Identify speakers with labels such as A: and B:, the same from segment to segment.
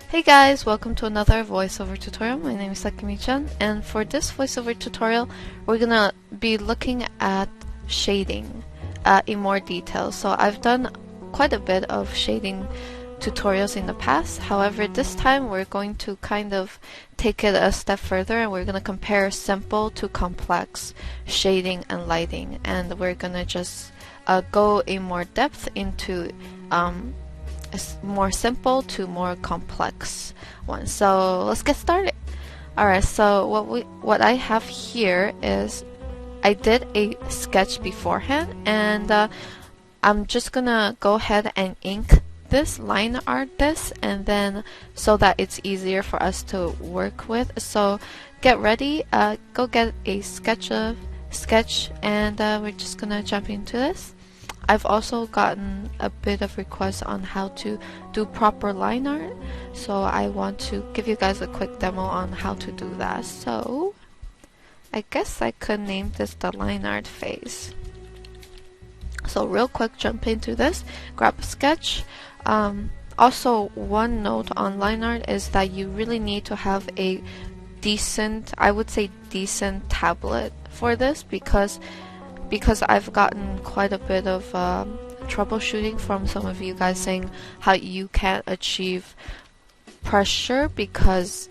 A: Hey guys, welcome to another voiceover tutorial. My name is Sakimi-chan, and for this voiceover tutorial, we're gonna be looking at shading in more detail. So I've done quite a bit of shading tutorials in the past. However, this time we're going to kind of take it a step further, and we're gonna compare simple to complex shading and lighting, and we're gonna just go in more depth into more simple to more complex ones. So let's get started. Alright, so what I have here is I did a sketch beforehand, and I'm just gonna go ahead and ink this, line art this, and then so that it's easier for us to work with. So get ready, go get a sketch, and we're just gonna jump into this. I've also gotten a bit of requests on how to do proper line art, so I want to give you guys a quick demo on how to do that. So I guess I could name this the line art phase. So real quick, jump into this, grab a sketch. Also, one note on line art is that you really need to have a decent, I would say decent tablet for this, because I've gotten quite a bit of troubleshooting from some of you guys saying how you can't achieve pressure because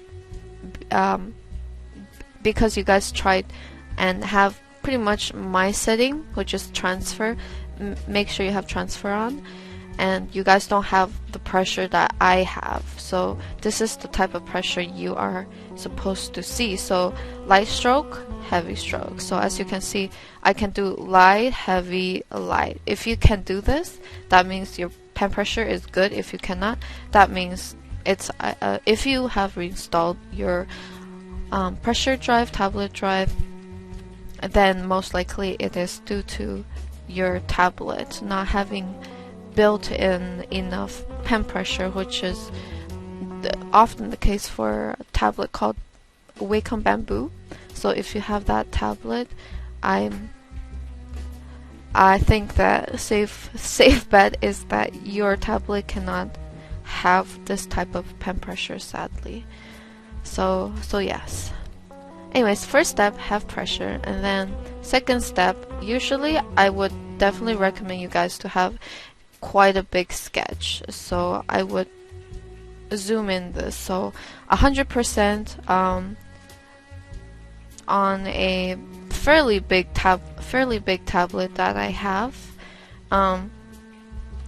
A: you guys tried and have pretty much my setting, which is transfer. Make sure you have transfer on, and you guys don't have the pressure that I have. So this is the type of pressure you are supposed to see. So light stroke, heavy stroke. So as you can see, I can do light, heavy, light. If you can do this, that means your pen pressure is good. If you cannot, that means it's if you have reinstalled your pressure drive, tablet drive, then most likely it is due to your tablet not having built-in enough pen pressure, which is often the case for a tablet called Wacom Bamboo. So if you have that tablet, I think that safe bet is that your tablet cannot have this type of pen pressure, sadly. So yes. Anyways, first step, have pressure, and then second step, usually I would definitely recommend you guys to have quite a big sketch. So I would zoom in this. So 100% on a fairly big tablet that I have.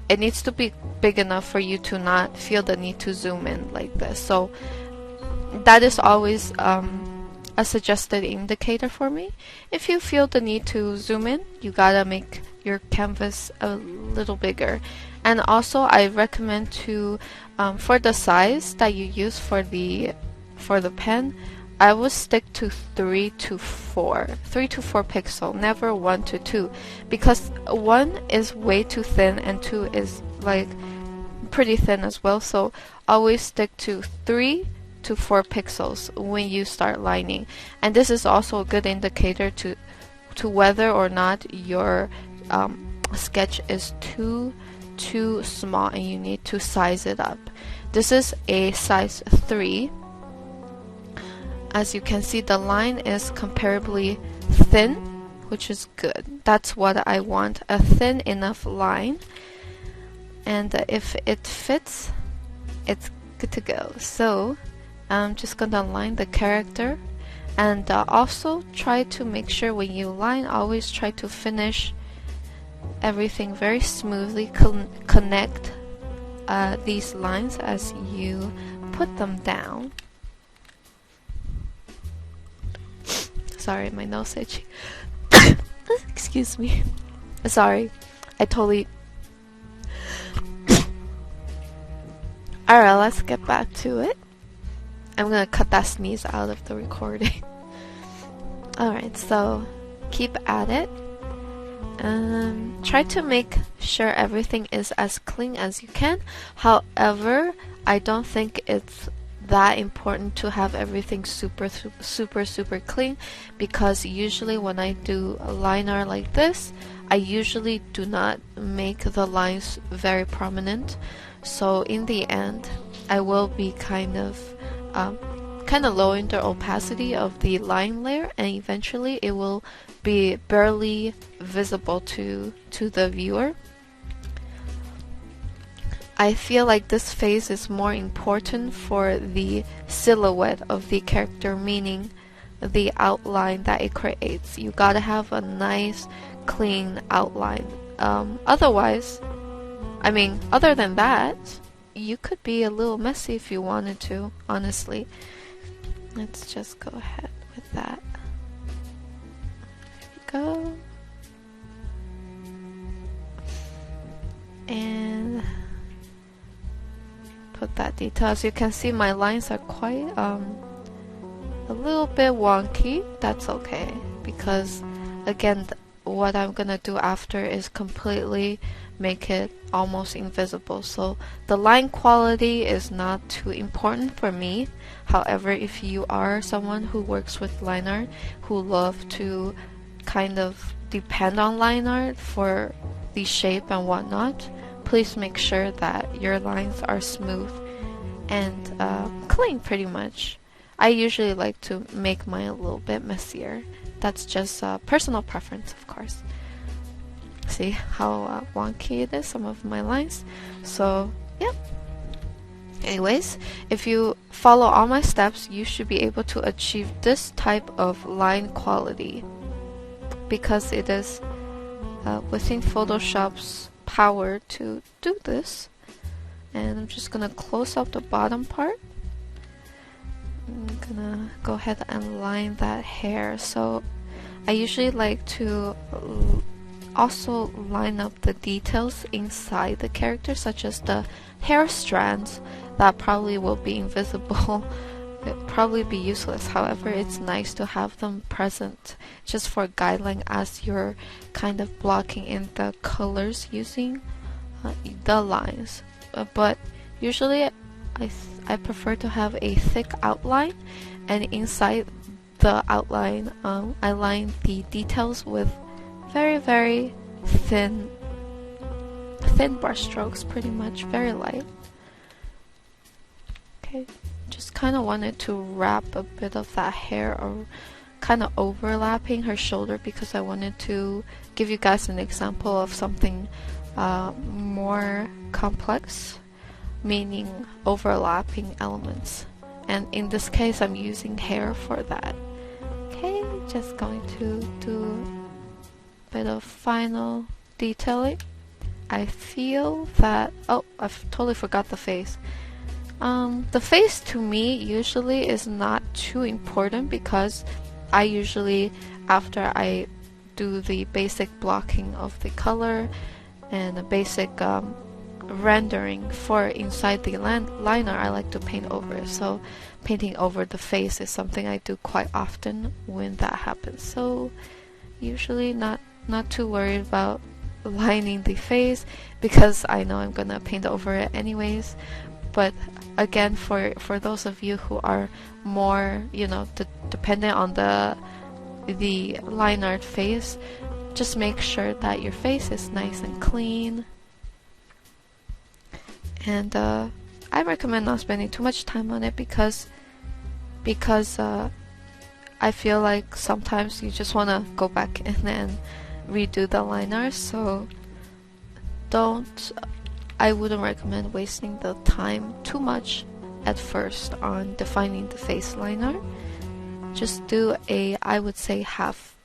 A: It needs to be big enough for you to not feel the need to zoom in like this. So that is always a suggested indicator for me. If you feel the need to zoom in, you gotta make your canvas a little bigger. And also I recommend to for the size that you use for the pen, I would stick to 3 to 4 pixel, never 1 to 2, because 1 is way too thin and 2 is like pretty thin as well. So always stick to 3 to 4 pixels when you start lining, and this is also a good indicator to whether or not your sketch is too small and you need to size it up. This is a size 3. As you can see, the line is comparably thin, which is good. That's what I want, a thin enough line, and if it fits, it's good to go. So I'm just gonna line the character, and also try to make sure when you line, always try to finish everything very smoothly. Connect these lines as you put them down. Sorry, my nose itchy. Excuse me. Sorry, I totally. Alright, let's get back to it. I'm gonna cut that sneeze out of the recording. Alright, so keep at it. Try to make sure everything is as clean as you can. However, I don't think it's that important to have everything super clean, because usually when I do a line art like this, I usually do not make the lines very prominent. So in the end, I will be kind of lowering the opacity of the line layer, and eventually it will be barely visible to the viewer. I feel like this phase is more important for the silhouette of the character, meaning the outline that it creates. You gotta have a nice, clean outline. Otherwise, I mean, other than that, you could be a little messy if you wanted to, honestly. Let's just go ahead with that. There we go. And put that detail. As you can see, my lines are quite a little bit wonky. That's okay, because again, what I'm gonna do after is completely make it almost invisible. So the line quality is not too important for me. However, if you are someone who works with line art, who love to kind of depend on line art for the shape and whatnot, please make sure that your lines are smooth and clean, pretty much. I usually like to make mine a little bit messier. That's just personal preference, of course. See how wonky it is, some of my lines? So, yeah. Anyways, if you follow all my steps, you should be able to achieve this type of line quality, because it is within Photoshop's power to do this. And I'm just gonna close up the bottom part. I'm gonna go ahead and line that hair. So I usually like to also line up the details inside the character, such as the hair strands that probably will be invisible. It'll probably be useless. However, it's nice to have them present just for guideline as you're kind of blocking in the colors using the lines. But usually I prefer to have a thick outline, and inside the outline I line the details with very, very thin brush strokes, pretty much, very light. Okay, just kind of wanted to wrap a bit of that hair, or kind of overlapping her shoulder, because I wanted to give you guys an example of something more complex, meaning overlapping elements. And in this case, I'm using hair for that. Okay, just going to do a bit of final detailing. I feel that, oh, I've totally forgot the face. The face to me usually is not too important, because I usually, after I do the basic blocking of the color and the basic rendering for inside the liner, I like to paint over. So painting over the face is something I do quite often when that happens. So usually not too worried about lining the face, because I know I'm gonna paint over it anyways. But again, for those of you who are more, you know, dependent on the line art face, just make sure that your face is nice and clean. And I recommend not spending too much time on it, because I feel like sometimes you just want to go back and then redo the liner. So I wouldn't recommend wasting the time too much at first on defining the face liner. Just do I would say half,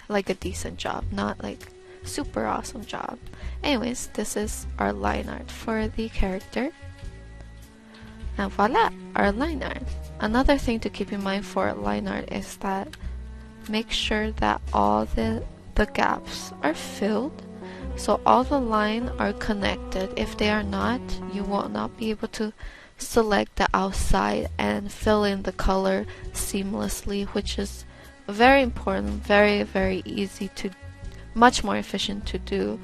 A: like a decent job, not like super awesome job. Anyways, this is our line art for the character. And voila, our line art. Another thing to keep in mind for line art is that make sure that all the gaps are filled. So all the lines are connected. If they are not, you will not be able to select the outside and fill in the color seamlessly, which is very important, very, very easy to, much more efficient to do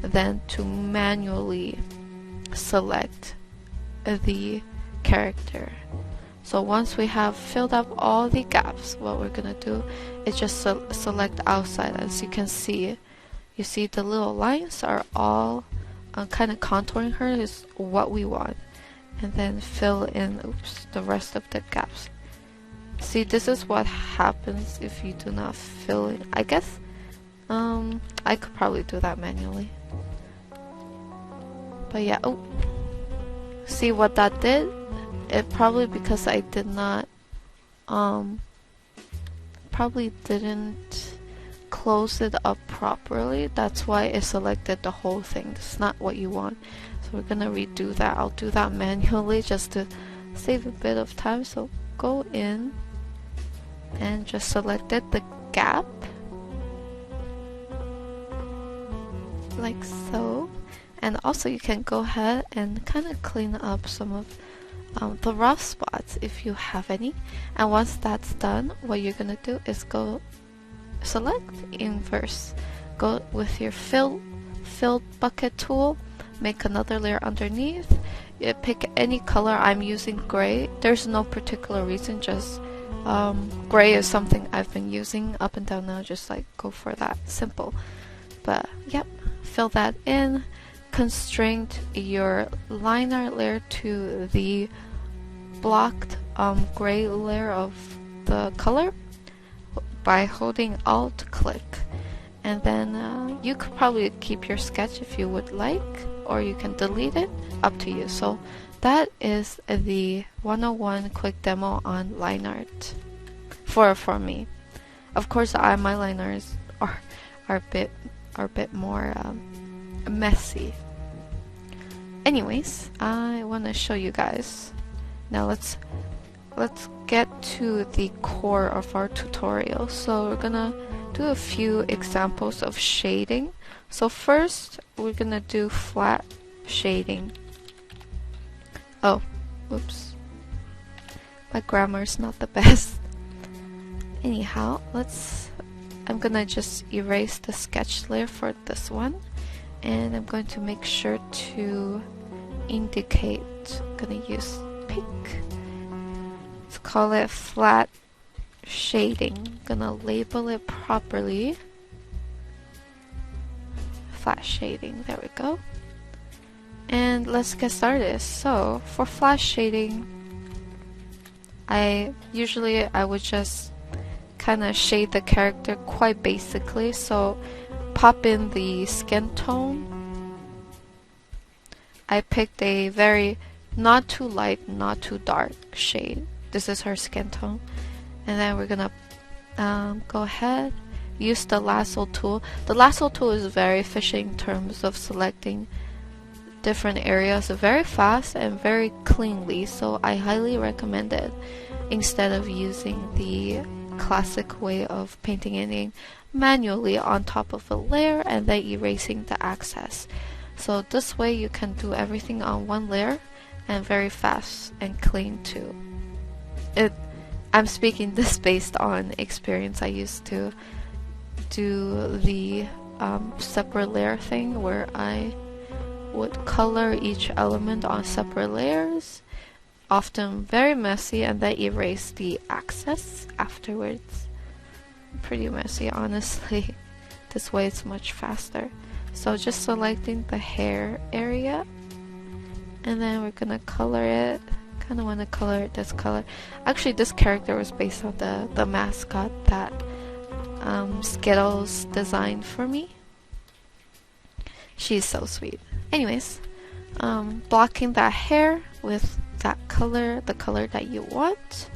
A: than to manually select the character. So once we have filled up all the gaps, what we're gonna do is just select outside. As you can see, you see the little lines are all kind of contouring her is what we want. and then fill in the rest of the gaps. See, this is what happens if you do not fill in. I guess I could probably do that manually. But yeah, oh, see what that did? It probably because I did not probably didn't close it up properly. That's why it selected the whole thing. That's not what you want. So we're gonna redo that. I'll do that manually just to save a bit of time. So go in and just selected the gap like so. And also you can go ahead and kind of clean up some of the rough spots if you have any. And once that's done, what you're gonna do is go select inverse, go with your fill bucket tool, make another layer underneath. You pick any color. I'm using gray. There's no particular reason, just gray is something I've been using up and down now, just like go for that, simple. But yep, fill that in, constrain your liner layer to the blocked gray layer of the color by holding Alt click, and then you could probably keep your sketch if you would like, or you can delete it, up to you. So that is the 101 quick demo on line art for me. Of course, my line arts are a bit more messy. Anyways, I want to show you guys. Now let's get to the core of our tutorial. So we're gonna do a few examples of shading. So first we're gonna do flat shading. Oh, whoops, my grammar's not the best. Anyhow, I'm gonna just erase the sketch layer for this one, and I'm going to make sure to indicate. I'm gonna use pink. Let's call it flat shading. I'm gonna label it properly. Flat shading, there we go. And let's get started. So for flat shading, I would just kind of shade the character quite basically. So pop in the skin tone. I picked a very not too light, not too dark shade. This is her skin tone. And then we're gonna go ahead, use the lasso tool. The lasso tool is very efficient in terms of selecting different areas very fast and very cleanly, so I highly recommend it instead of using the classic way of painting anything manually on top of a layer and then erasing the excess. So this way you can do everything on one layer and very fast and clean too. I'm speaking this based on experience. I used to do the separate layer thing where I would color each element on separate layers, often very messy, and then erase the excess afterwards. Pretty messy, honestly. This way it's much faster. So just selecting the hair area, and then we're gonna color it. Kind of want to color it this color. Actually, this character was based on the mascot that Skittles designed for me. She's so sweet. Anyways, blocking that hair with that color, the color that you want.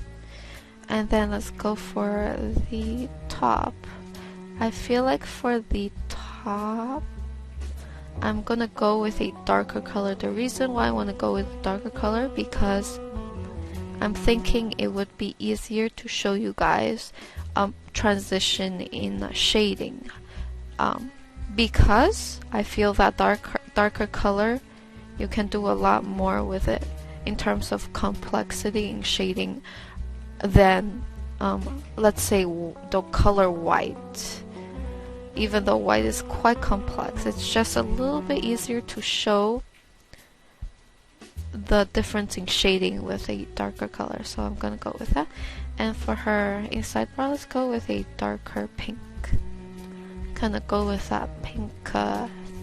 A: And then let's go for the top. I feel like for the top, I'm gonna go with a darker color. The reason why I want to go with a darker color, because I'm thinking it would be easier to show you guys transition in shading. Because I feel that darker color, you can do a lot more with it in terms of complexity in shading than let's say the color white. Even though white is quite complex, it's just a little bit easier to show the difference in shading with a darker color. So I'm gonna go with that. And for her inside bra, let's go with a darker pink. Kind of go with that pink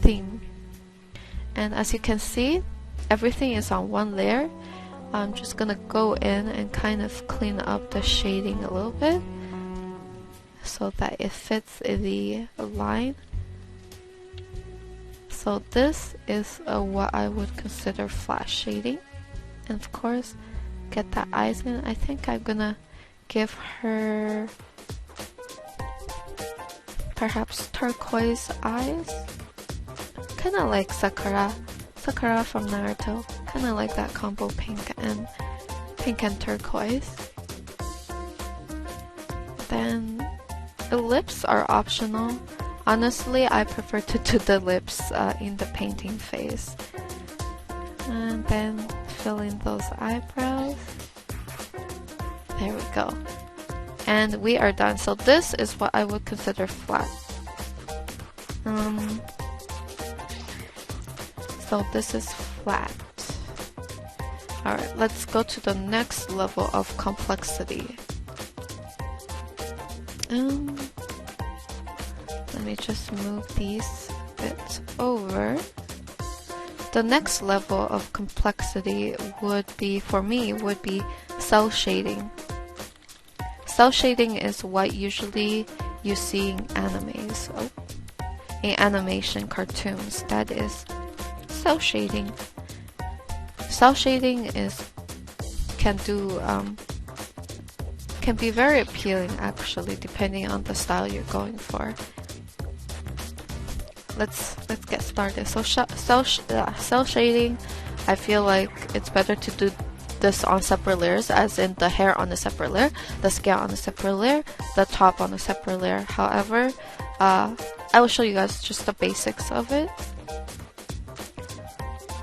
A: theme. And as you can see, everything is on one layer. I'm just gonna go in and kind of clean up the shading a little bit so that it fits the line. So this is what I would consider flat shading. And of course, get that eyes in. I think I'm gonna give her perhaps turquoise eyes. Kinda like Sakura from Naruto. Kinda like that combo pink and turquoise. Then the lips are optional. Honestly, I prefer to do the lips in the painting phase. And then fill in those eyebrows. There we go. And we are done. So this is what I would consider flat. So this is flat. Alright, let's go to the next level of complexity. Let me just move these bits over. The next level of complexity would be, for me, would be cell shading. Cell shading is what usually you see in animes, in animation cartoons. That is cell shading. Cell shading can be very appealing actually, depending on the style you're going for. Let's get started. So cell shading, I feel like it's better to do this on separate layers, as in the hair on a separate layer, the scale on a separate layer, the top on a separate layer. However, I will show you guys just the basics of it.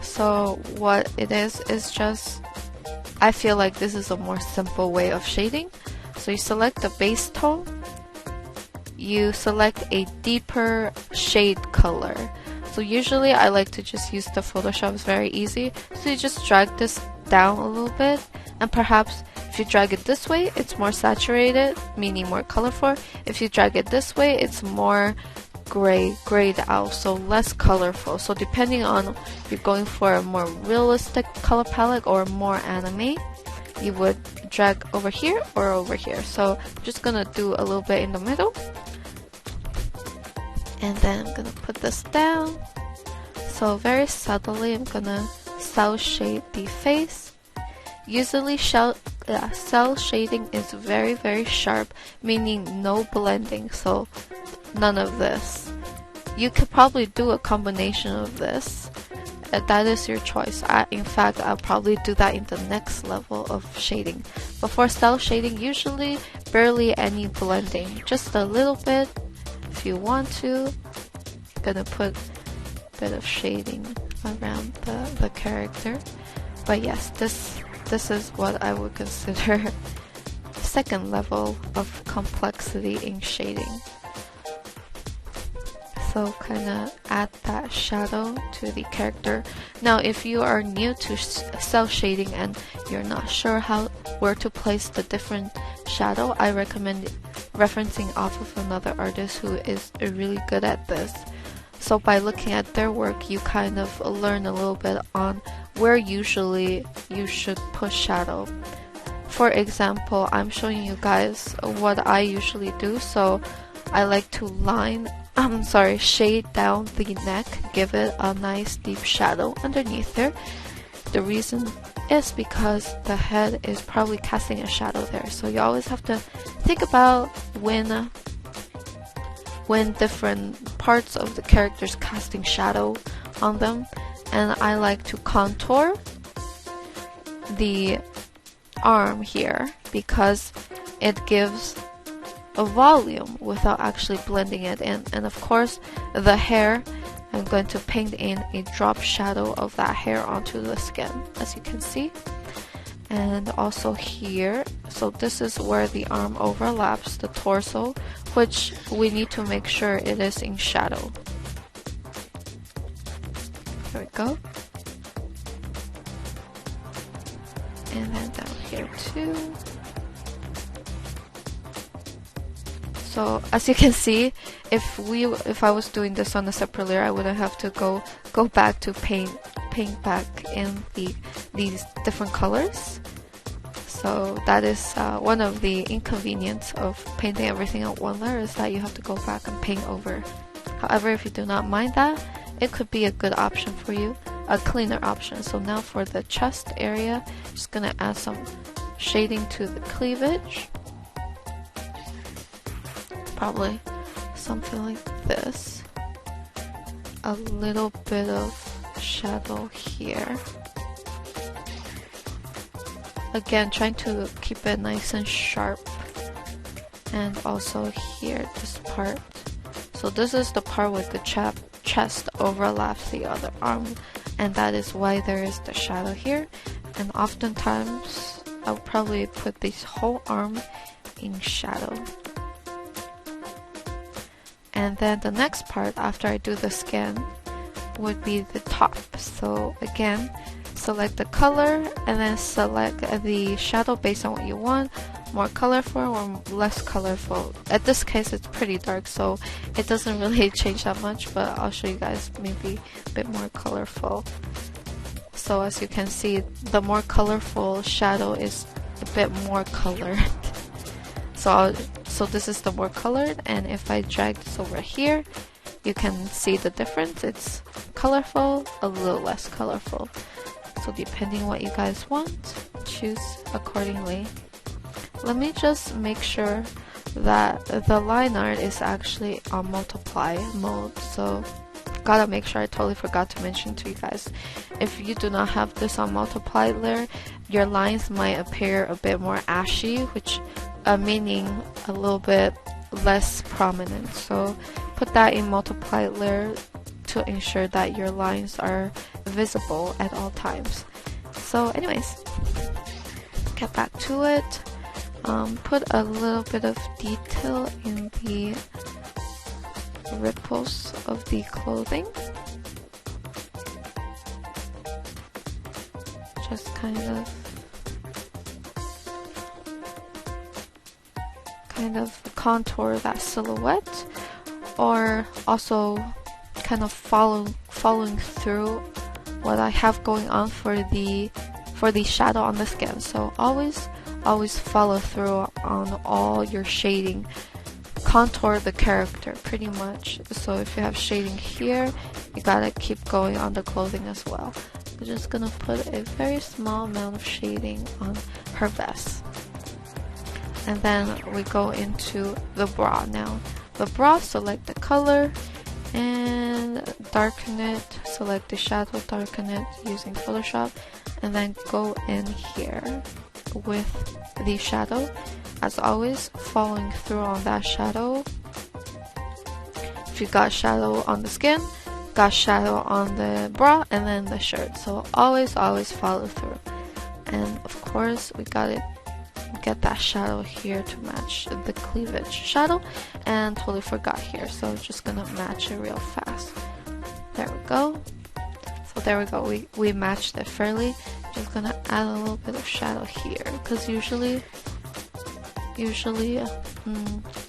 A: So what it is just, I feel like this is a more simple way of shading. So you select the base tone, you select a deeper shade color. So usually I like to just use the Photoshop, it's very easy. So you just drag this down a little bit, and perhaps if you drag it this way, it's more saturated, meaning more colorful. If you drag it this way, it's more grayed out, so less colorful. So depending on if you're going for a more realistic color palette or more anime, you would drag over here or over here. So I'm just gonna do a little bit in the middle, and then I'm gonna put this down. So very subtly I'm gonna cell shade the face. Usually cell shading is very sharp, meaning no blending, so none of this. You could probably do a combination of this. That is your choice. In fact, I'll probably do that in the next level of shading. But for cell shading, usually barely any blending. Just a little bit if you want to. I'm gonna put a bit of shading around the character. But yes, this is what I would consider second level of complexity in shading. So kind of add that shadow to the character. Now if you are new to cell shading and you're not sure where to place the different shadow, I recommend referencing off of another artist who is really good at this. So by looking at their work, you kind of learn a little bit on where usually you should put shadow. For example, I'm showing you guys what I usually do. So I like to shade down the neck, give it a nice deep shadow underneath there. The reason is because the head is probably casting a shadow there. So you always have to think about when different parts of the characters casting shadow on them. And I like to contour the arm here because it gives a volume without actually blending it in. And of course the hair, I'm going to paint in a drop shadow of that hair onto the skin, as you can see. And also here, so this is where the arm overlaps the torso, which we need to make sure it is in shadow. There we go. And then down here too. So as you can see, if I was doing this on a separate layer, I wouldn't have to go back to paint back in the these different colors. So that is one of the inconvenience of painting everything on one layer, is that you have to go back and paint over. However, if you do not mind that, it could be a good option for you, a cleaner option. So now for the chest area, just gonna add some shading to the cleavage. Probably something like this. A little bit of shadow here. Again, trying to keep it nice and sharp. And also here, this part. So this is the part with the chest overlaps the other arm, and that is why there is the shadow here. And oftentimes, I'll probably put this whole arm in shadow. And then the next part after I do the skin would be the top. So again, select the color and then select the shadow based on what you want, more colorful or less colorful. At this case it's pretty dark, so it doesn't really change that much, but I'll show you guys maybe a bit more colorful. So as you can see, the more colorful shadow is a bit more colored. So this is the more colored, and if I drag this over here, you can see the difference. It's colorful, a little less colorful. So depending what you guys want, choose accordingly. Let me just make sure that the line art is actually on multiply mode. So gotta make sure, I totally forgot to mention to you guys, if you do not have this on multiply layer, your lines might appear a bit more ashy, which meaning a little bit less prominent. So put that in multiply layer to ensure that your lines are visible at all times. So anyways, get back to it. Put a little bit of detail in the ripples of the clothing. Just kind of contour that silhouette, or also kind of following through what I have going on for the shadow on the skin. So always follow through on all your shading. Contour the character pretty much. So if you have shading here, you gotta keep going on the clothing as well. We're just gonna put a very small amount of shading on her vest. And then we go into the bra now. The bra, select the color and darken it. Select the shadow, darken it using Photoshop, and then go in here with the shadow. As always, following through on that shadow. If you got shadow on the skin, got shadow on the bra, and then the shirt. So always follow through. And of course, we gotta get that shadow here to match the cleavage shadow, and totally forgot here, so just gonna match it real fast. There we go. So there we go, we matched it fairly. Just gonna add a little bit of shadow here, because usually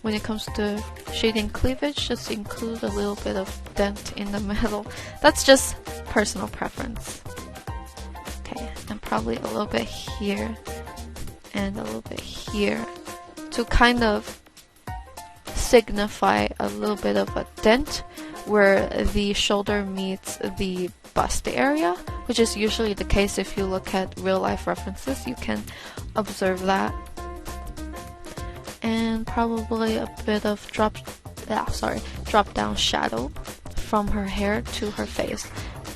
A: when it comes to shading cleavage, just include a little bit of dent in the middle. That's just personal preference. Okay, and probably a little bit here and a little bit here to kind of signify a little bit of a dent where the shoulder meets the bust area, which is usually the case if you look at real life references. You can observe that. And probably a bit of drop down shadow from her hair to her face.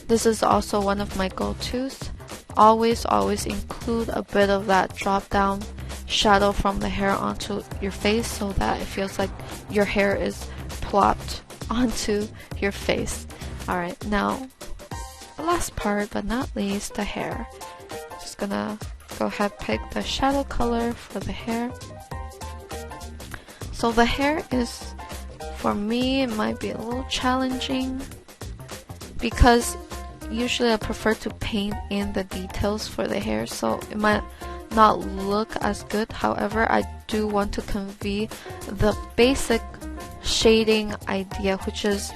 A: This is also one of my go-tos. Always include a bit of that drop down shadow from the hair onto your face, so that it feels like your hair is plopped onto your face. Alright, now the last part but not least, the hair. Just gonna go ahead, pick the shadow color for the hair. So the hair is, for me, it might be a little challenging because usually I prefer to paint in the details for the hair, so it might not look as good. However, I do want to convey the basic shading idea, which is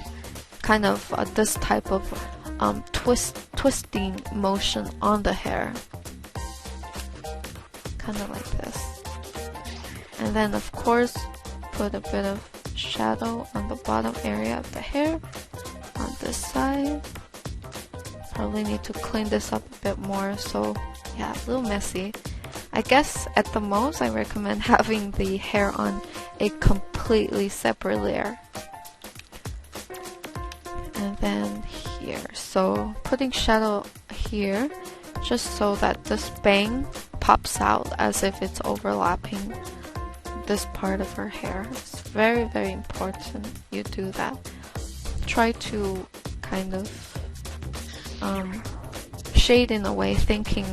A: kind of this type of twisting motion on the hair. Kind of like this. And then of course, put a bit of shadow on the bottom area of the hair on this side. Probably need to clean this up a bit more, so yeah, a little messy. I guess at the most I recommend having the hair on a completely separate layer. And then here, so putting shadow here just so that this bang pops out as if it's overlapping this part of her hair. It's very, very important you do that. Try to kind of shade in a way, thinking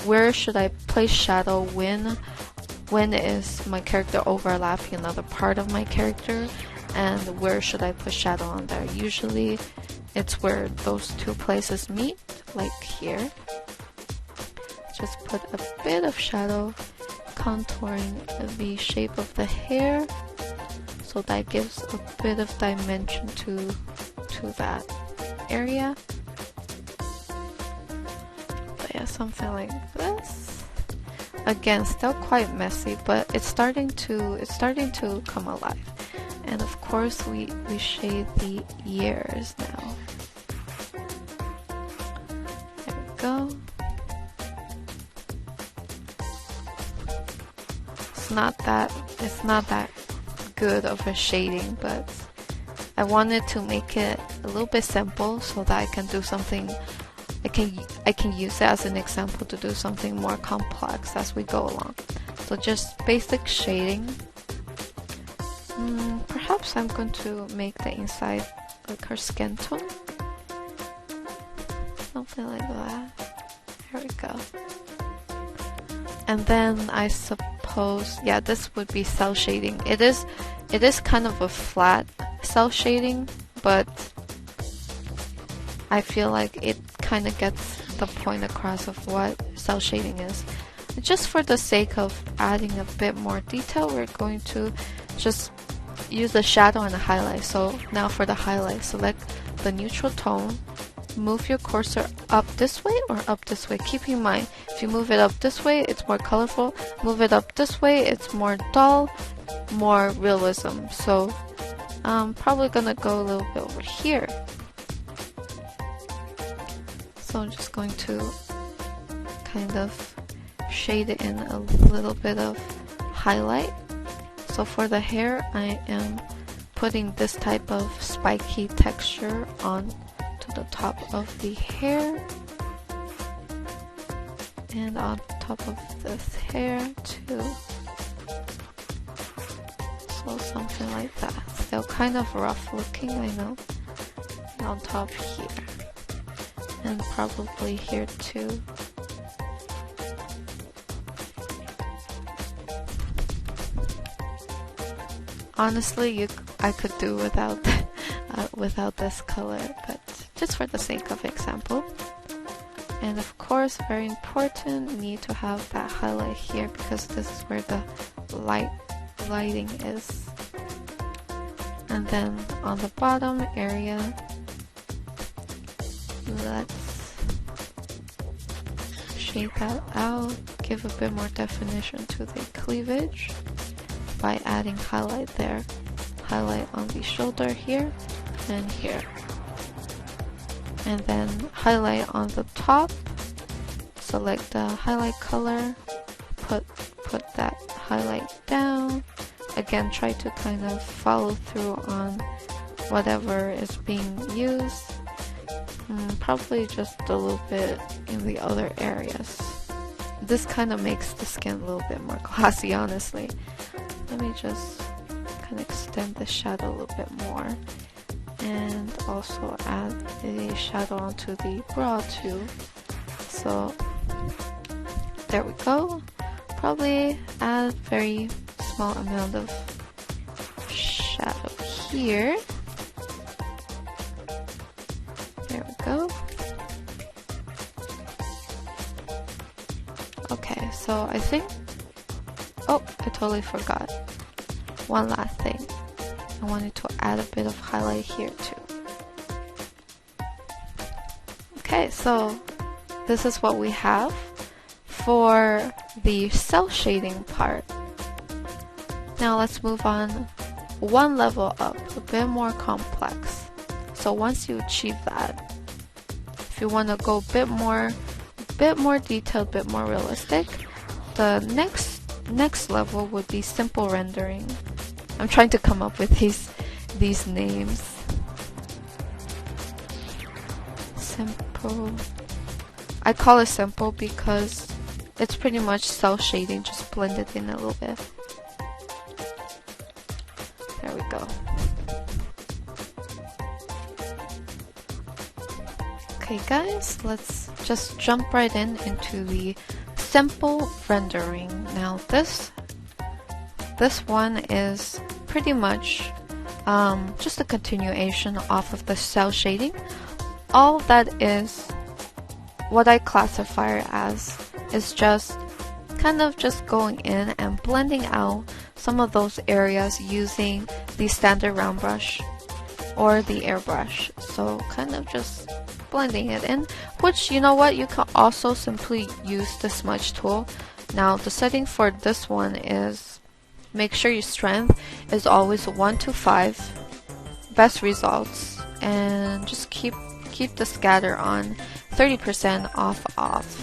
A: where should I place shadow when is my character overlapping another part of my character, and where should I put shadow on there. Usually it's where those two places meet, like here. Just put a bit of shadow contouring the shape of the hair, so that gives a bit of dimension to that area. But yeah, something like this. Again, still quite messy, but it's starting to come alive. And of course we shade the ears now. There we go. It's not that good of a shading, but I wanted to make it a little bit simple so that I can do something. I can use it as an example to do something more complex as we go along. So just basic shading. Perhaps I'm going to make the inside like her skin tone. Something like that. There we go. And then I suppose, yeah, this would be cell shading. It is kind of a flat cell shading, but I feel like it kind of gets the point across of what cell shading is. Just for the sake of adding a bit more detail, we're going to just use the shadow and the highlight. So now for the highlight, select the neutral tone, move your cursor up this way or up this way. Keep in mind, if you move it up this way, it's more colorful. Move it up this way, it's more dull, more realism. So I'm probably gonna go a little bit over here. So I'm just going to kind of shade it in a little bit of highlight. So for the hair, I am putting this type of spiky texture on to the top of the hair and on top of this hair too. So something like that. Still kind of rough looking, I know. And on top here. And probably here too. Honestly, I could do without without this color, but just for the sake of example. And of course, very important, we need to have that highlight here because this is where the lighting is. And then on the bottom area, let's shade that out, give a bit more definition to the cleavage by adding highlight there. Highlight on the shoulder here and here. And then highlight on the top. Select the highlight color, put that highlight down. Again, try to kind of follow through on whatever is being used. Probably just a little bit in the other areas. This kind of makes the skin a little bit more glossy, honestly. Let me just kind of extend the shadow a little bit more. And also add a shadow onto the brow too. So there we go. Probably add very small amount of shadow here. There we go. Okay, so I think, oh, I totally forgot. One last thing. I wanted to add a bit of highlight here too. Okay, Okay, so this is what we have for the cell shading part. Now let's move on one level up, a bit more complex. So once you achieve that, if you want to go a bit more detailed, bit more realistic, the next level would be simple rendering. I'm trying to come up with these names. Simple. I call it simple because it's pretty much cell shading, just blend it in a little bit. There we go. Okay guys, let's just jump right into the simple rendering. Now this one is pretty much just a continuation off of the cell shading. All that is, what I classify as, is just kind of just going in and blending out some of those areas using the standard round brush or the airbrush. So kind of just blending it in, which, you know what, you can also simply use the smudge tool. Now the setting for this one is, make sure your strength is always 1 to 5, best results, and just keep the scatter on 30% off.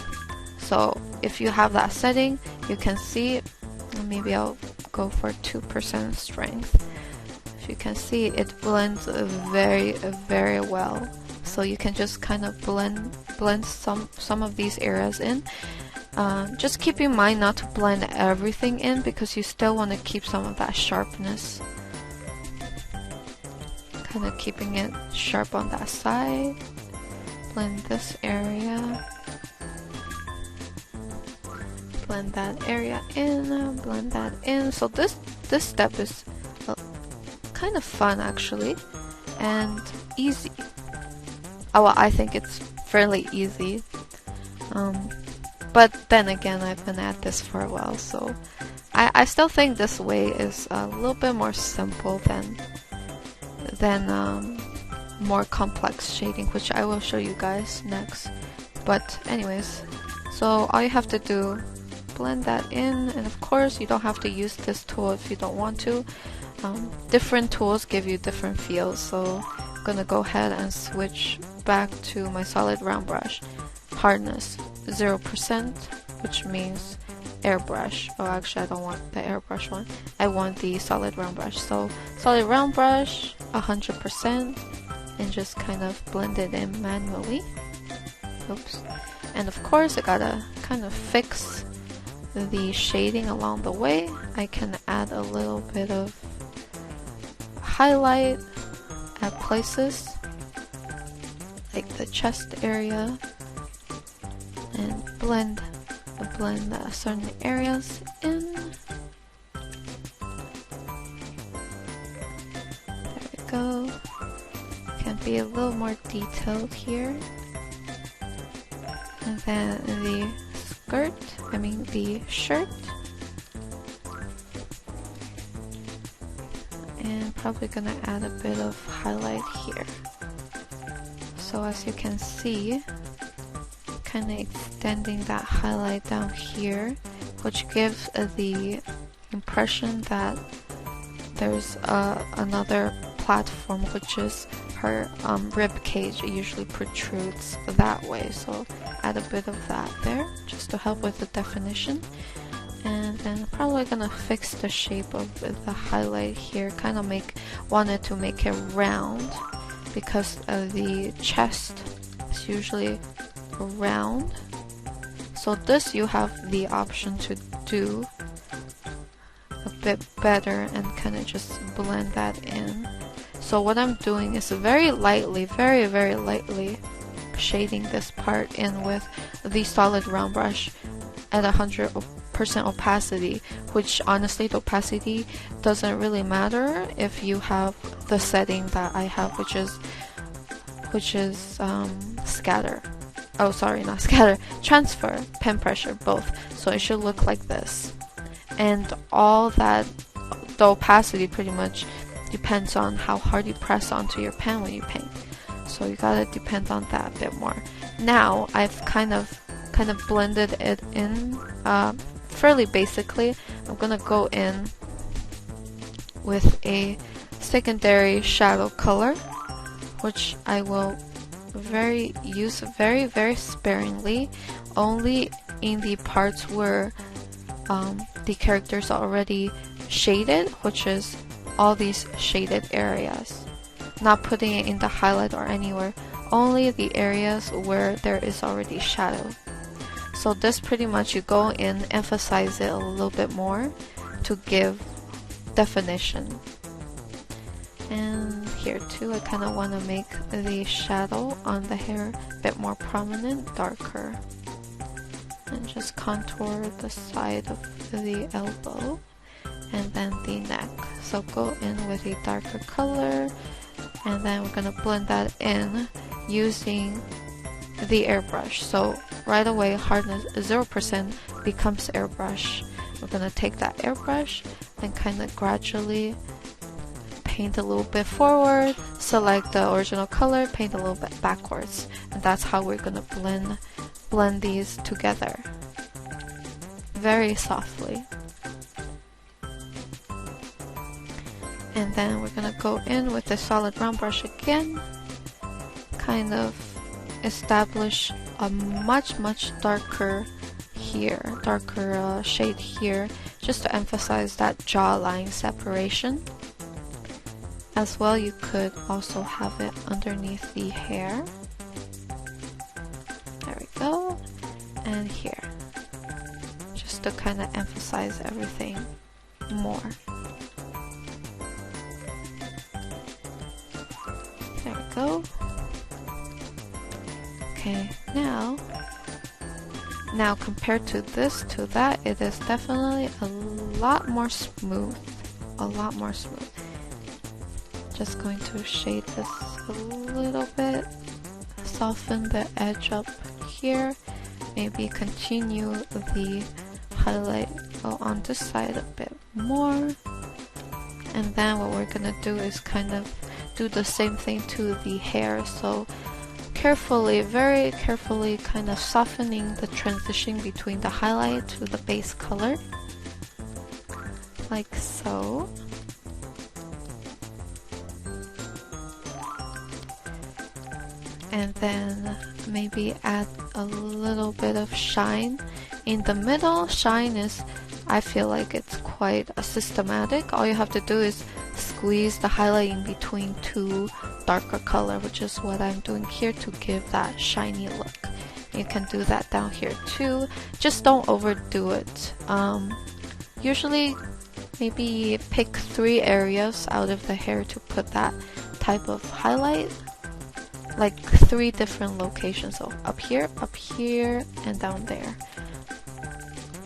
A: So if you have that setting, you can see, maybe I'll go for 2% strength. If you can see, it blends very well. So you can just kind of blend some of these areas in. Just keep in mind not to blend everything in, because you still want to keep some of that sharpness. Kind of keeping it sharp on that side. Blend this area. Blend that area in, blend that in. So this step is kind of fun actually, and easy. Well, I think it's fairly easy. But then again, I've been at this for a while, so I still think this way is a little bit more simple than more complex shading, which I will show you guys next. But anyways, so all you have to do, blend that in, and of course you don't have to use this tool if you don't want to. Different tools give you different feels, so I'm gonna go ahead and switch back to my solid round brush. Hardness 0%, which means airbrush. Oh, actually I don't want the airbrush one, I want the solid round brush. So solid round brush 100%, and just kind of blend it in manually. Oops. And of course I gotta kind of fix the shading along the way. I can add a little bit of highlight at places like the chest area, and blend certain areas in. There we go. Can be a little more detailed here. And then the shirt, and probably gonna add a bit of highlight here. So as you can see, kind of extending that highlight down here, which gives the impression that there's another platform, which is her rib cage. It usually protrudes that way, so add a bit of that there just to help with the definition. And then probably gonna fix the shape of the highlight here, kind of wanted to make it round, because the chest is usually round. So this you have the option to do a bit better and kind of just blend that in. So what I'm doing is very lightly, very lightly shading this part in with the solid round brush at 100% opacity, which honestly the opacity doesn't really matter if you have the setting that I have, which is scatter. Oh, sorry, not scatter, transfer, pen pressure, both. So it should look like this. And all that, the opacity pretty much depends on how hard you press onto your pen when you paint. So you gotta depend on that a bit more. now I've kind of blended it in fairly basically. I'm gonna go in with a secondary shadow color, which I will use very sparingly, only in the parts where the characters are already shaded, which is all these shaded areas. Not putting it in the highlight or anywhere, only the areas where there is already shadow. So this pretty much you go in, emphasize it a little bit more to give definition. And here too, I kind of want to make the shadow on the hair a bit more prominent, darker. And just contour the side of the elbow and then the neck. So go in with a darker color, and then we're going to blend that in using the airbrush. So right away, hardness 0% becomes airbrush. We're going to take that airbrush and kind of gradually paint a little bit forward, select the original color, paint a little bit backwards, and that's how we're going to blend these together very softly. And then we're going to go in with the solid round brush again, kind of establish a much darker here, shade here, just to emphasize that jawline separation. As well, you could also have it underneath the hair. There we go. And here, just to kind of emphasize everything more. There we go. Okay, now compared to this to that, it is definitely a lot more smooth. Just going to shade this a little bit, soften the edge up here, maybe continue the highlight on this side a bit more. And then what we're gonna do is kind of do the same thing to the hair. So carefully, very carefully, kind of softening the transition between the highlight to the base color, like so. And then maybe add a little bit of shine in the middle. Shine is, I feel like it's quite systematic. All you have to do is squeeze the highlight in between two darker color, which is what I'm doing here to give that shiny look. You can do that down here too. Just don't overdo it. Usually maybe pick 3 areas out of the hair to put that type of highlight. Like 3 different locations, so up here, and down there.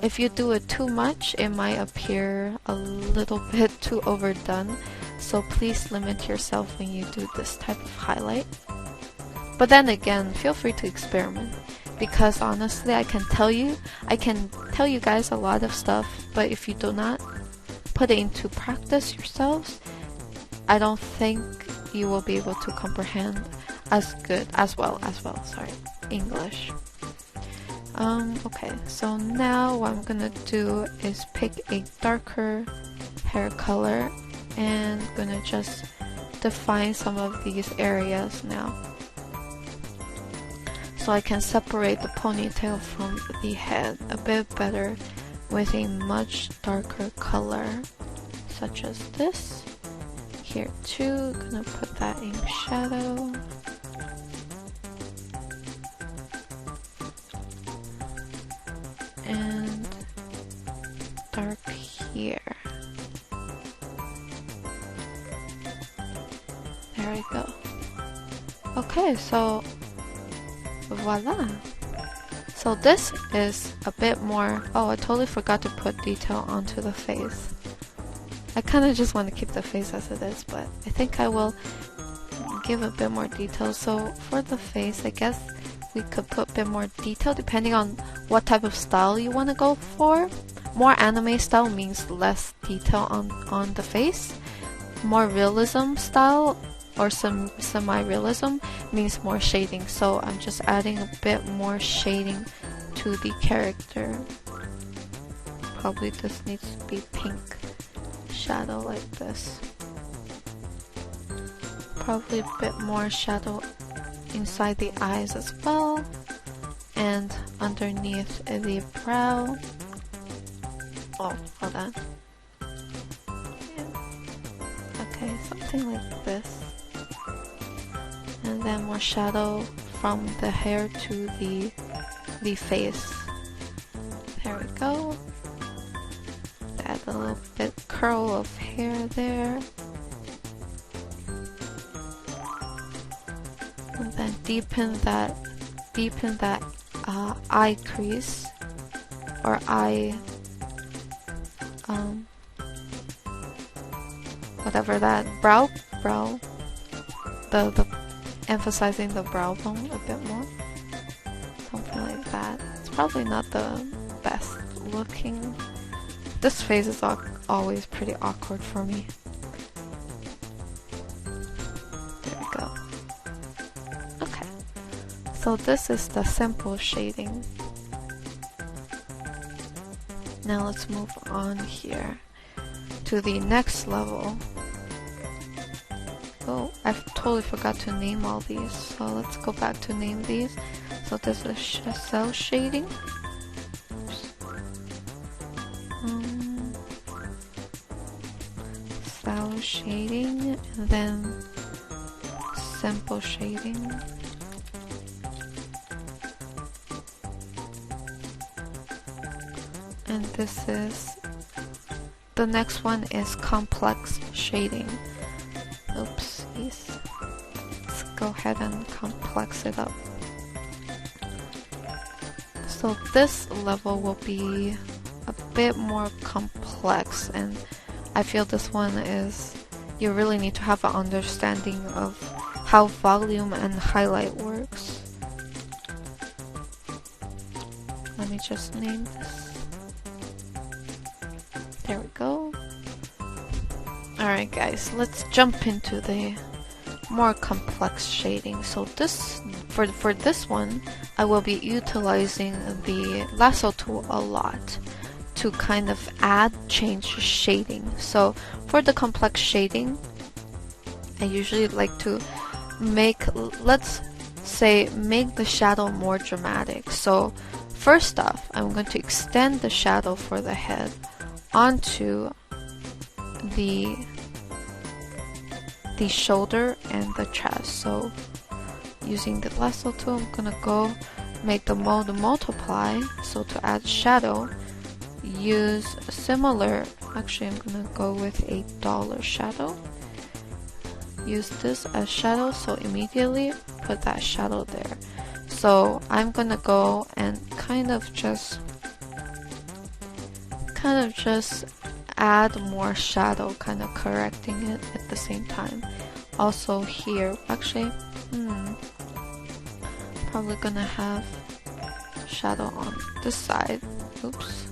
A: If you do it too much, it might appear a little bit too overdone, so please limit yourself when you do this type of highlight. But then again, feel free to experiment, because honestly, I can tell you guys a lot of stuff, but if you do not put it into practice yourselves, I don't think you will be able to comprehend as well, English. Okay, so now what I'm gonna do is pick a darker hair color and gonna just define some of these areas now. So I can separate the ponytail from the head a bit better with a much darker color, such as this. Here too, gonna put that in shadow. And dark here. There we go. Okay, so voila. So this is a bit more. Oh, I totally forgot to put detail onto the face. I kind of just want to keep the face as it is, but I think I will give a bit more detail. So for the face, I guess we could put a bit more detail depending on what type of style you want to go for. More anime style means less detail on the face. More realism style or some semi-realism means more shading. So I'm just adding a bit more shading to the character. Probably this needs to be pink shadow like this. Probably a bit more shadow inside the eyes as well, and underneath the brow. Oh, hold on. Yeah. Okay, something like this. And then more shadow from the hair to the face. There we go. Add a little bit curl of hair there. And then deepen that eye crease or eye whatever that brow the emphasizing the brow bone a bit more, something like that. It's probably not the best looking. This face is always pretty awkward for me. There we go. Okay, so this is the simple shading. Now let's move on here to the next level. Oh, I totally forgot to name all these, so let's go back to name these. So this is cell shading. Cell shading, and then simple shading. And this is, the next one is complex shading. Oopsies. Let's go ahead and complex it up. So this level will be a bit more complex, and I feel this one is, you really need to have an understanding of how volume and highlight works. Let me just name this. There we go. Alright guys, let's jump into the more complex shading. So this, for this one, I will be utilizing the lasso tool a lot to kind of change shading. So for the complex shading, I usually like to make, let's say, make the shadow more dramatic. So first off, I'm going to extend the shadow for the head onto the shoulder and the chest. So using the lasso tool, I'm gonna go make the mode multiply. So to add shadow, use a similar, actually I'm gonna go with a dollar shadow. Use this as shadow, so immediately put that shadow there. So I'm gonna go and kind of just add more shadow, kind of correcting it at the same time. Also here, actually, probably gonna have shadow on this side. Oops.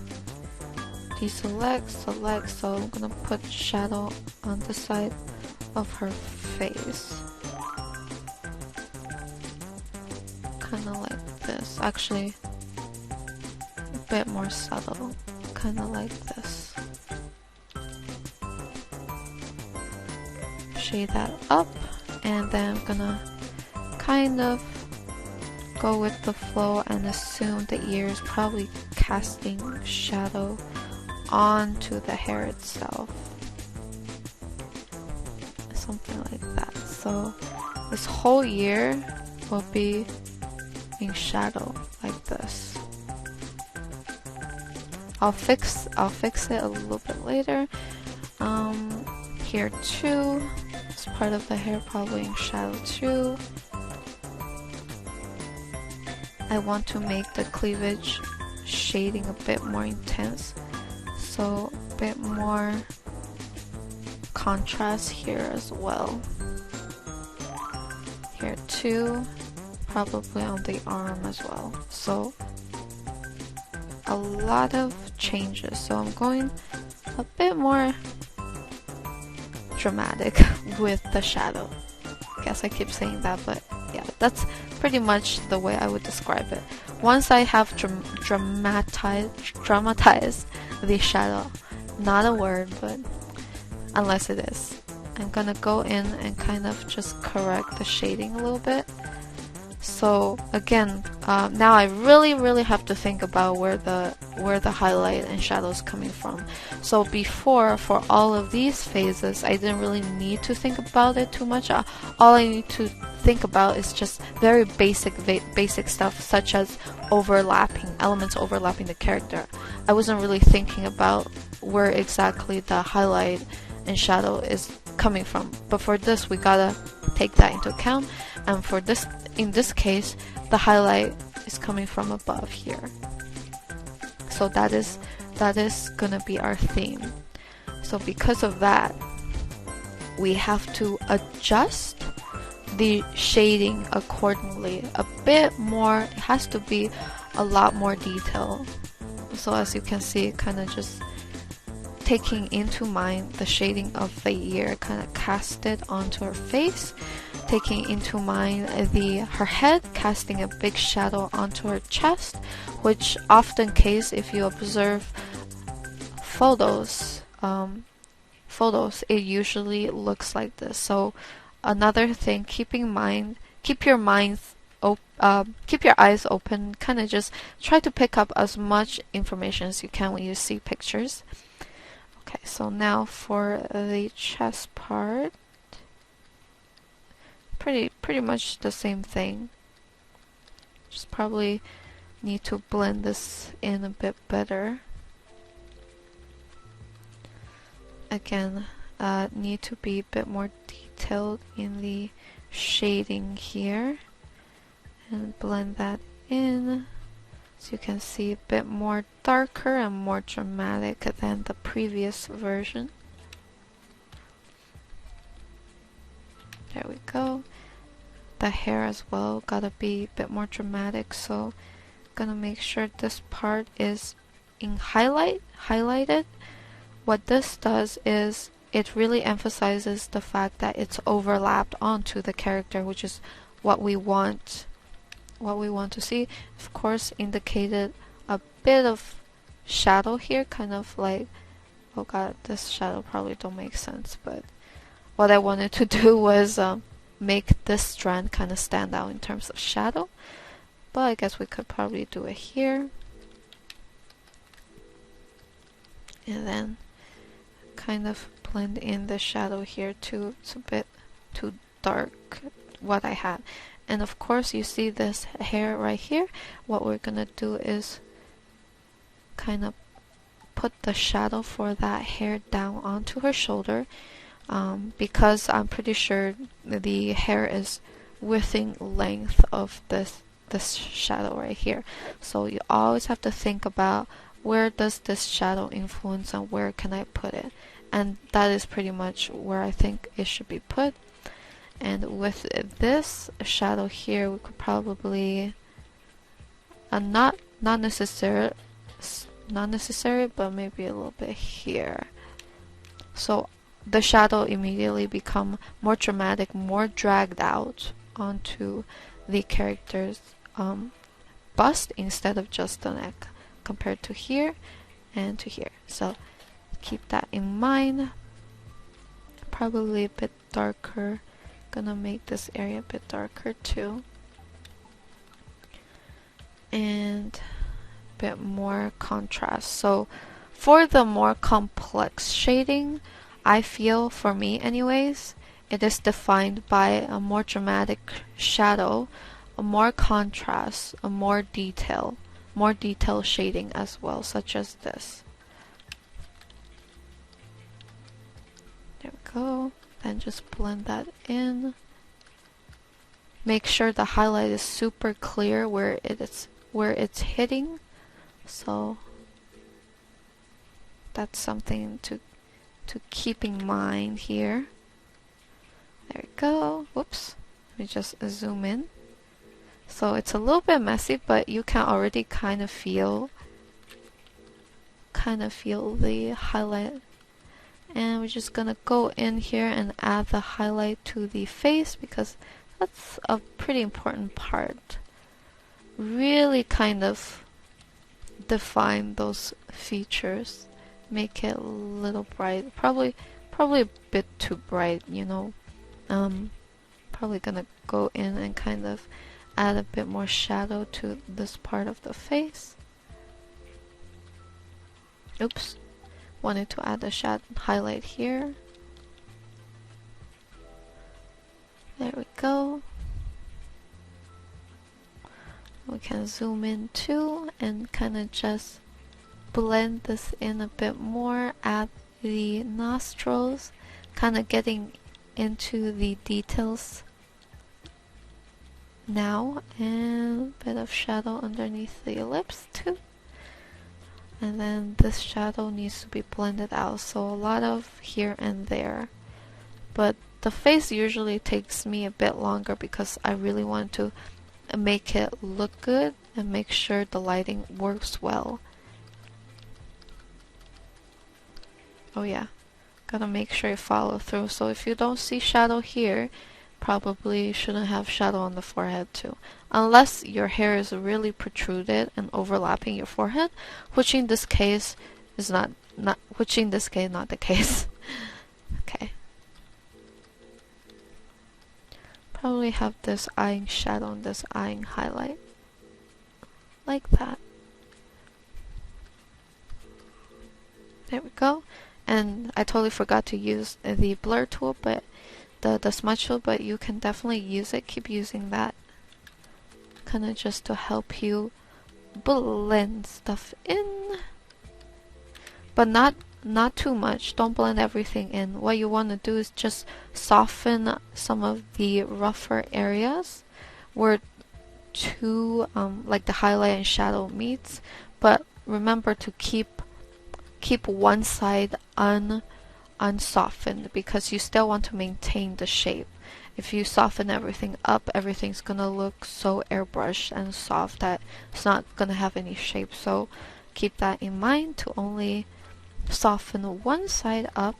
A: Deselect, select, so I'm gonna put shadow on the side of her face. Kinda like this. Actually, a bit more subtle. Kinda like this. Shade that up, and then I'm gonna kind of go with the flow and assume the ear is probably casting shadow onto the hair itself. Something like that. So this whole ear will be in shadow like this. I'll fix it a little bit later. Here too, this part of the hair probably in shadow too. I want to make the cleavage shading a bit more intense, so a bit more contrast here as well. Here too, probably on the arm as well. So a lot of changes. So I'm going a bit more dramatic with the shadow. guess I keep saying that, but yeah, that's pretty much the way I would describe it. Once I have dramatized the shadow, not a word, but unless it is, I'm gonna go in and kind of just correct the shading a little bit. So again, now I really have to think about where the highlight and shadow is coming from. So before, for all of these phases, I didn't really need to think about it too much. All I need to think about is just very basic stuff, such as elements overlapping the character. I wasn't really thinking about where exactly the highlight and shadow is coming from. But for this, we gotta take that into account. And for this, in this case, the highlight is coming from above here. So that is gonna be our theme. So because of that, we have to adjust the shading accordingly. A bit more, it has to be a lot more detail. So as you can see, kind of just taking into mind the shading of the ear, kind of cast it onto her face, taking into mind her head, casting a big shadow onto her chest, which often case, if you observe photos, it usually looks like this. So another thing, keep your eyes open, kind of just try to pick up as much information as you can when you see pictures. Okay, so now for the chest part, pretty much the same thing. Just probably need to blend this in a bit better. Again, need to be a bit more detailed in the shading here and blend that in. So you can see a bit more darker and more dramatic than the previous version. There we go. The hair as well gotta be a bit more dramatic, so gonna make sure this part is in highlighted. What this does is it really emphasizes the fact that it's overlapped onto the character, which is what we want to see. Of course, indicated a bit of shadow here, kind of like, oh god, this shadow probably don't make sense, but what I wanted to do was make this strand kind of stand out in terms of shadow. But I guess we could probably do it here, and then kind of blend in the shadow here too. It's a bit too dark, what I had. And of course, you see this hair right here. What we're gonna do is kind of put the shadow for that hair down onto her shoulder, because I'm pretty sure the hair is within length of this shadow right here. So you always have to think about, where does this shadow influence and where can I put it? And that is pretty much where I think it should be put. And with this shadow here, we could probably not necessary, but maybe a little bit here. So the shadow immediately become more dramatic, more dragged out onto the character's bust instead of just the neck, compared to here and to here. So keep that in mind. Probably a bit darker. Gonna make this area a bit darker too, and a bit more contrast. So for the more complex shading, I feel, for me anyways, it is defined by a more dramatic shadow, a more contrast, a more detail shading as well, such as this. There we go. Then just blend that in. Make sure the highlight is super clear where it's hitting. So that's something to keep in mind here. There we go. Whoops. Let me just zoom in. So it's a little bit messy, but you can already kind of feel the highlight And we're just gonna go in here and add the highlight to the face because that's a pretty important part. Really kind of define those features. Make it a little bright. Probably a bit too bright, you know. Probably gonna go in and kind of add a bit more shadow to this part of the face. Oops. Wanted to add a shadow highlight here. There we go. We can zoom in too and kind of just blend this in a bit more. Add the nostrils, kind of getting into the details now, and a bit of shadow underneath the lips too. And then this shadow needs to be blended out, so a lot of here and there. But the face usually takes me a bit longer because I really want to make it look good and make sure the lighting works well. Oh yeah, gotta make sure you follow through. So if you don't see shadow here, probably shouldn't have shadow on the forehead too. Unless your hair is really protruded and overlapping your forehead, which in this case is not the case. Okay. Probably have this eyeing shadow and this eyeing highlight. Like that. There we go. And I totally forgot to use the blur tool, but the smudge tool, but you can definitely use it. Keep using that. Kind of just to help you blend stuff in. But not too much. Don't blend everything in. What you want to do is just soften some of the rougher areas where like the highlight and shadow meets. But remember to keep one side unsoftened because you still want to maintain the shape. If you soften everything up, everything's gonna look so airbrushed and soft that it's not gonna have any shape. So keep that in mind to only soften one side up.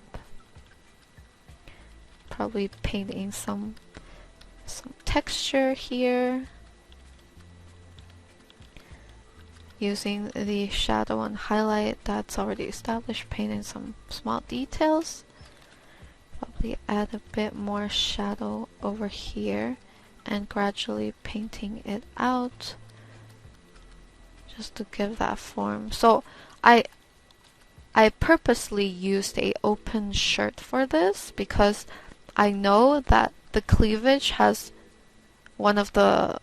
A: Probably paint in some texture here. Using the shadow and highlight that's already established, painting some small details. Probably add a bit more shadow over here and gradually painting it out just to give that form. So I purposely used a open shirt for this because I know that the cleavage has one of the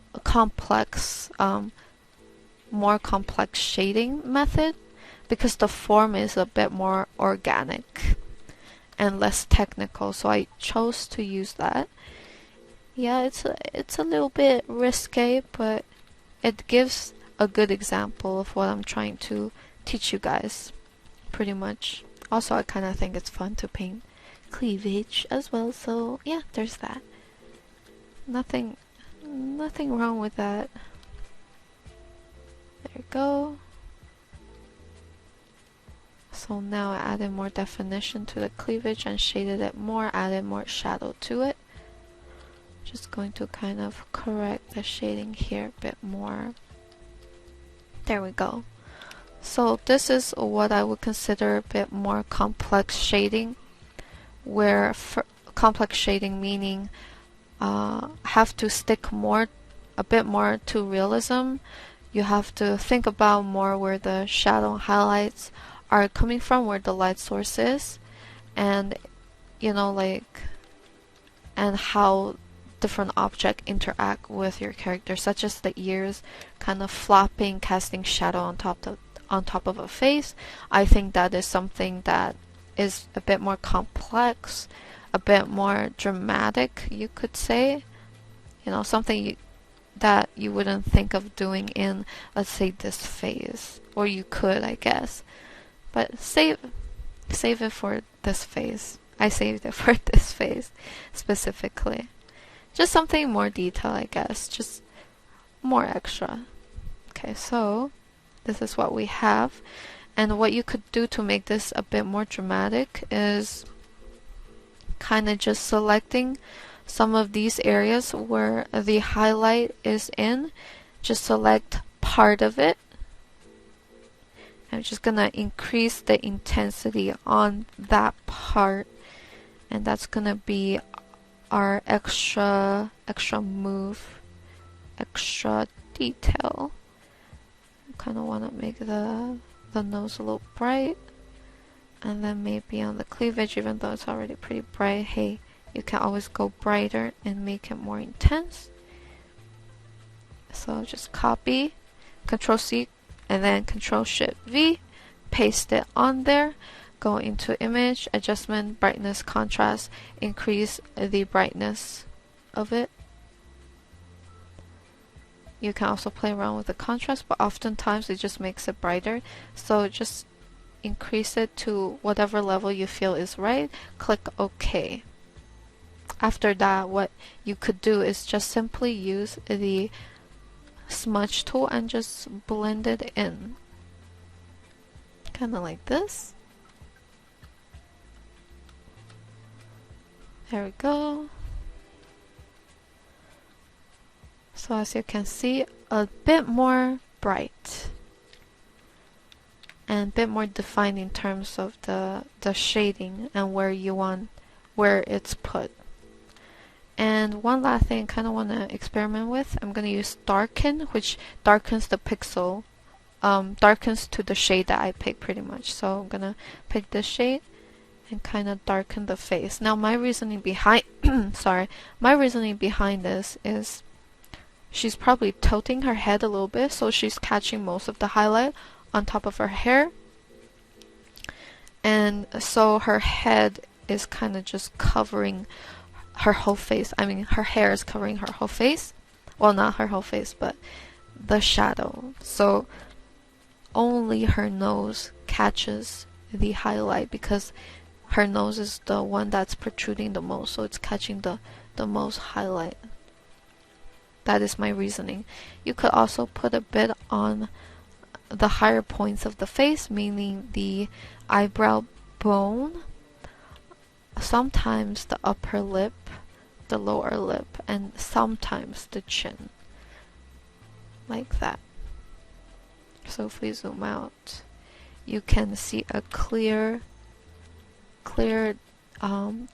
A: more complex shading method because the form is a bit more organic and less technical, so I chose to use that. Yeah, it's a little bit risque, but it gives a good example of what I'm trying to teach you guys, pretty much. Also, I kind of think it's fun to paint cleavage as well, so yeah, there's that. Nothing wrong with that. There we go. So now I added more definition to the cleavage and shaded it more, added more shadow to it. Just going to kind of correct the shading here a bit more. There we go. So this is what I would consider a bit more complex shading, where complex shading meaning have to stick a bit more to realism. You have to think about more where the shadow and highlights are coming from, where the light source is, and and how different objects interact with your character, such as the ears kind of flopping, casting shadow on top of a face. I think that is something that is a bit more complex, a bit more dramatic, you could say. Something that you wouldn't think of doing in, let's say, this phase. Or you could, I guess. But save it for this phase. I saved it for this phase specifically. Just something more detailed, I guess. Just more extra. Okay, so this is what we have. And what you could do to make this a bit more dramatic is kind of just selecting some of these areas where the highlight is in. Just select part of it. I'm just gonna increase the intensity on that part, and that's gonna be our extra move, extra detail. Kind of want to make the nose a little bright, and then maybe on the cleavage, even though it's already pretty bright, hey, you can always go brighter and make it more intense. So just copy, Control C, and then Control Shift V, paste it on there. Go into Image, Adjustment, Brightness, Contrast, increase the brightness of it. You can also play around with the contrast, but oftentimes it just makes it brighter. So just increase it to whatever level you feel is right. Click OK. After that, what you could do is just simply use the smudge tool and just blend it in. Kind of like this. There we go. So as you can see, a bit more bright and a bit more defined in terms of the shading and where it's put. And one last thing I kind of want to experiment with, I'm going to use darken, which darkens the pixel, darkens to the shade that I picked pretty much. So I'm going to pick this shade and kind of darken the face. Now my reasoning behind my reasoning behind this is she's probably tilting her head a little bit, so she's catching most of the highlight on top of her hair. And so her head is kind of just covering her whole face. I mean, her hair is covering her whole face. Well, not her whole face, but the shadow. So only her nose catches the highlight because her nose is the one that's protruding the most, so it's catching the most highlight. That is my reasoning. You could also put a bit on the higher points of the face, meaning the eyebrow bone, sometimes the upper lip, the lower lip, and sometimes the chin. Like that. So if we zoom out, you can see a clear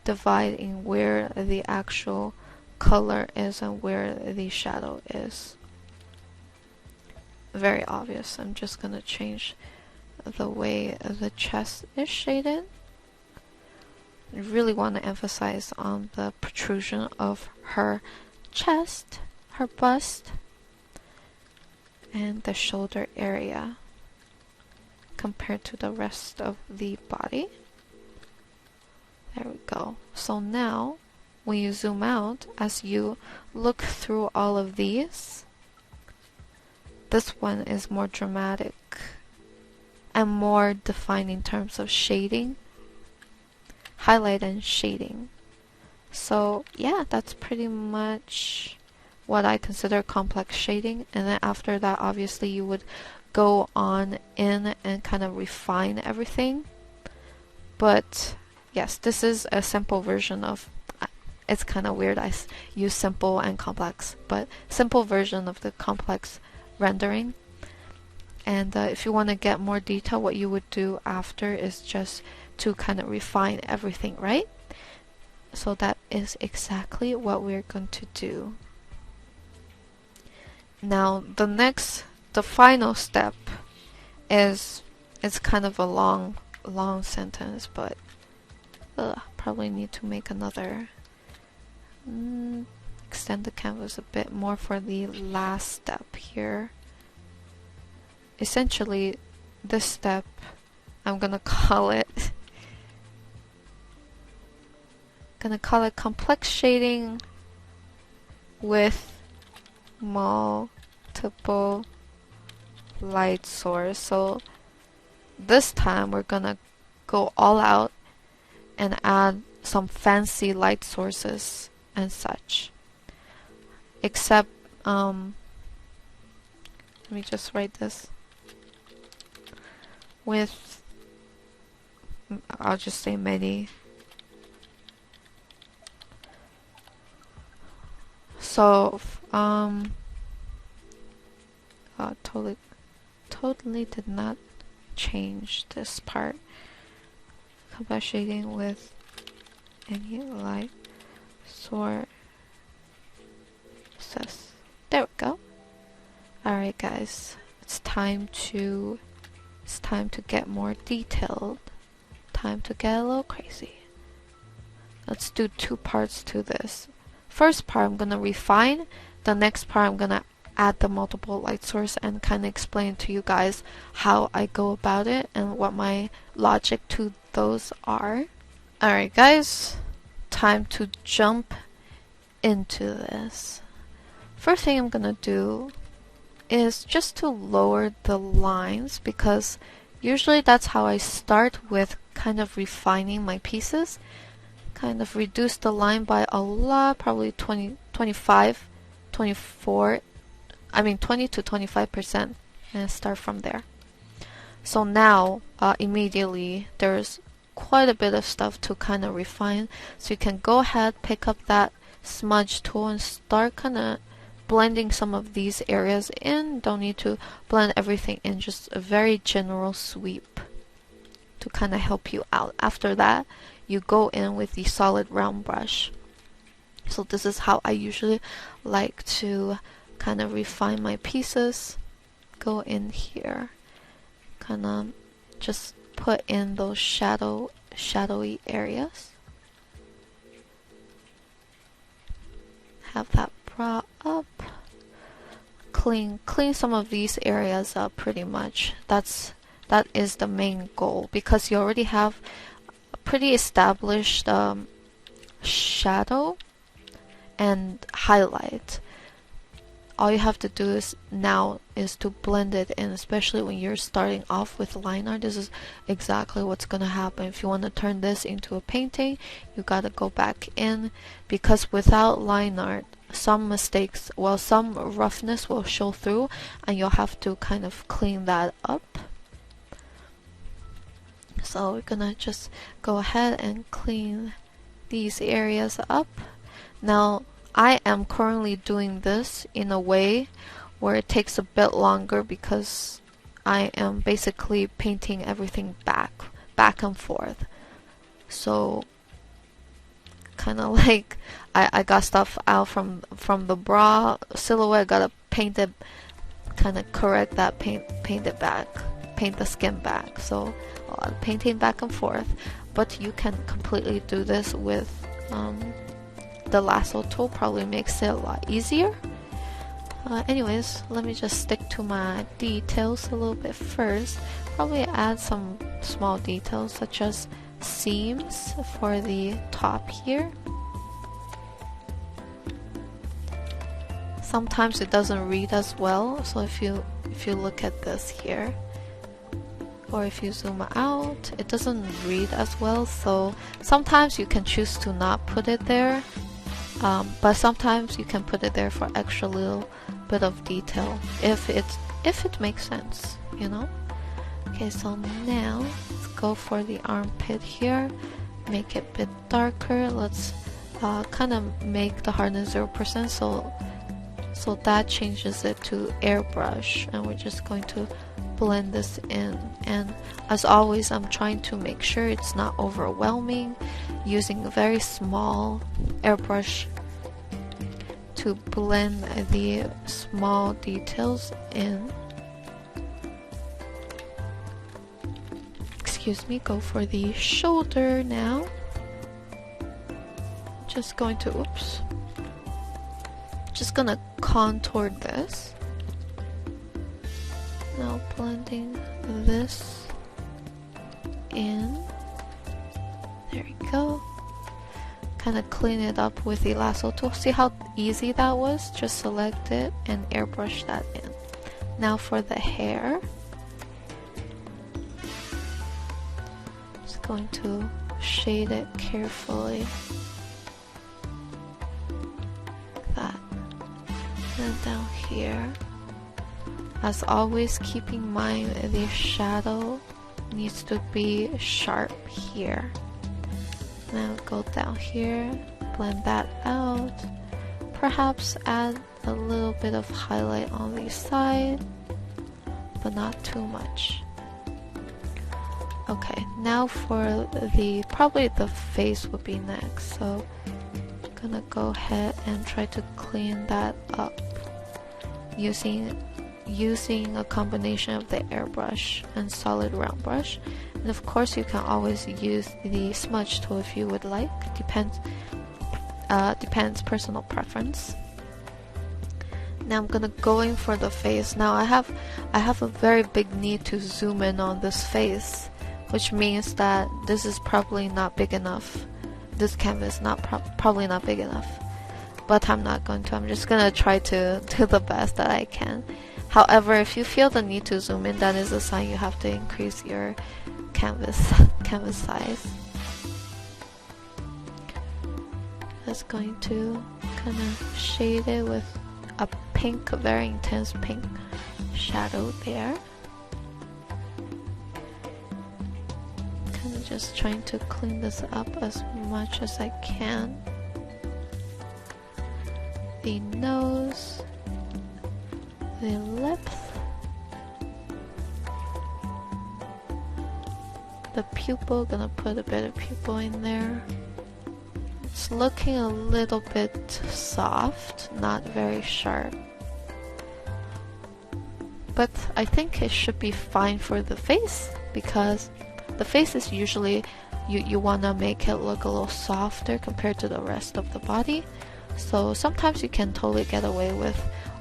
A: divide in where the actual color is and where the shadow is. Very obvious. I'm just gonna change the way the chest is shaded. I really want to emphasize on the protrusion of her chest, her bust, and the shoulder area compared to the rest of the body. There we go. So now, when you zoom out, as you look through all of these, this one is more dramatic and more defined in terms of shading, highlight and shading. So yeah, that's pretty much what I consider complex shading. And then after that, obviously you would go on in and kind of refine everything. But yes, this is a simple version of, it's kind of weird I use simple and complex, but simple version of the complex rendering. And if you want to get more detail, what you would do after is just to kind of refine everything, right? So that is exactly what we're going to do. Now the final step is, it's kind of a long sentence, but probably need to make another, extend the canvas a bit more for the last step here. Essentially, this step, I'm gonna call it complex shading with multiple light source. So this time we're gonna go all out and add some fancy light sources and such. Except, let me just write this. with, I'll just say many. So, totally did not change this part. Combat shading with any light sources. There we go. Alright guys, it's time to get more detailed. Time to get a little crazy. Let's do two parts to this. First part I'm gonna refine. The next part I'm gonna add the multiple light source and kind of explain to you guys how I go about it and what my logic to those are. Alright guys, time to jump into this. First thing I'm gonna do is just to lower the lines, because usually that's how I start with kind of refining my pieces. Kind of reduce the line by a lot, probably 20 to 25%, and start from there. So now immediately there's quite a bit of stuff to kind of refine, so you can go ahead, pick up that smudge tool and start kind of blending some of these areas in. Don't need to blend everything in, just a very general sweep to kind of help you out. After that, you go in with the solid round brush. So this is how I usually like to kind of refine my pieces. Go in here, kind of just put in those shadowy areas. Have that brought up. Clean some of these areas up pretty much. That is the main goal, because you already have a pretty established shadow and highlight. All you have to do now is to blend it in, especially when you're starting off with line art. This is exactly what's gonna happen. If you want to turn this into a painting, you gotta go back in, because without line art, some mistakes, well, some roughness will show through, and you'll have to kind of clean that up. So we're gonna just go ahead and clean these areas up. Now, I am currently doing this in a way where it takes a bit longer, because I am basically painting everything back and forth. So kind of like I got stuff out from the bra silhouette, gotta paint it, kind of correct that, paint it back, paint the skin back. So a lot of painting back and forth, but you can completely do this with the lasso tool. Probably makes it a lot easier. Anyways, let me just stick to my details a little bit first. Probably add some small details such as seams for the top here. Sometimes it doesn't read as well, so if you look at this here, or if you zoom out, it doesn't read as well. So sometimes you can choose to not put it there, but sometimes you can put it there for extra little bit of detail if it makes sense, you know. Okay, so now let's go for the armpit here, make it a bit darker. Let's kind of make the hardness 0%, so that changes it to airbrush, and we're just going to blend this in. And as always, I'm trying to make sure it's not overwhelming, using a very small airbrush to blend the small details in. Excuse me, go for the shoulder now. Just going to, just gonna contour this. Now blending this in. There we go. Kind of clean it up with the lasso tool. See how easy that was? Just select it and airbrush that in. Now for the hair. Just going to shade it carefully. Like that. And down here. As always, keep in mind the shadow needs to be sharp here. Now go down here, blend that out. Perhaps add a little bit of highlight on the side, but not too much. Okay, now for probably the face would be next. So I'm gonna go ahead and try to clean that up using a combination of the airbrush and solid round brush. And of course you can always use the smudge tool if you would like. Depends personal preference. Now I'm gonna go in for the face. Now I have a very big need to zoom in on this face, which means that this is probably not big enough. This canvas probably not big enough. But I'm not going to. I'm just gonna try to do the best that I can. However, if you feel the need to zoom in, that is a sign you have to increase your canvas size. Just going to kind of shade it with a pink, very intense pink shadow there. Kind of just trying to clean this up as much as I can. The nose, the lips, the pupil, gonna put a bit of pupil in there. It's looking a little bit soft, not very sharp. But I think it should be fine for the face, because the face is usually, you wanna make it look a little softer compared to the rest of the body. So sometimes you can totally get away with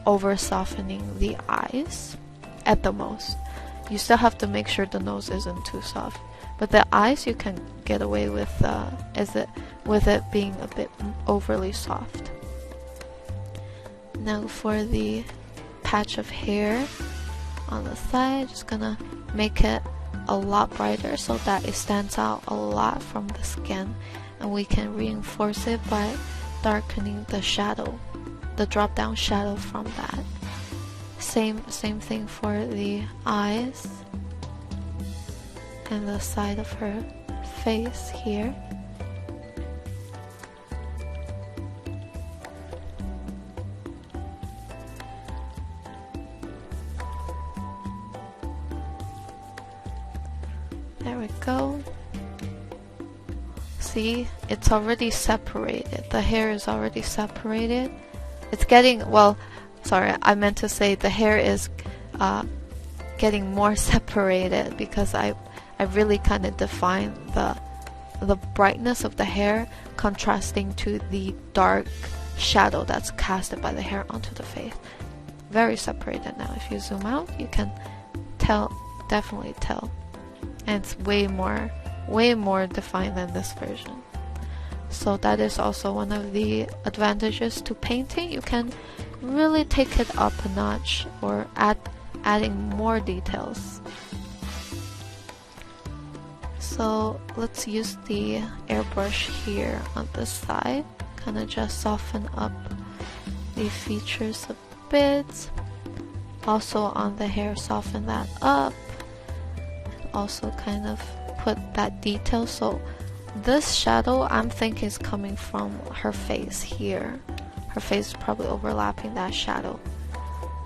A: over softening the eyes at the most. You still have to make sure the nose isn't too soft. But the eyes you can get away with it being a bit overly soft. Now for the patch of hair on the side, just gonna make it a lot brighter so that it stands out a lot from the skin, and we can reinforce it by darkening the shadow, the drop down shadow from that. Same thing for the eyes and the side of her face here. There we go. See, it's already separated. The hair is already separated. It's getting, well, sorry, I meant to say the hair is getting more separated because I really kind of define the brightness of the hair contrasting to the dark shadow that's casted by the hair onto the face. Very separated now. If you zoom out, you can tell, definitely tell. And it's way more defined than this version. So that is also one of the advantages to painting. You can really take it up a notch or adding more details. So let's use the airbrush here on this side, kind of just soften up the features a bit. Also on the hair, soften that up. Also kind of put that detail. So this shadow I'm thinking is coming from her face here. Her face is probably overlapping that shadow.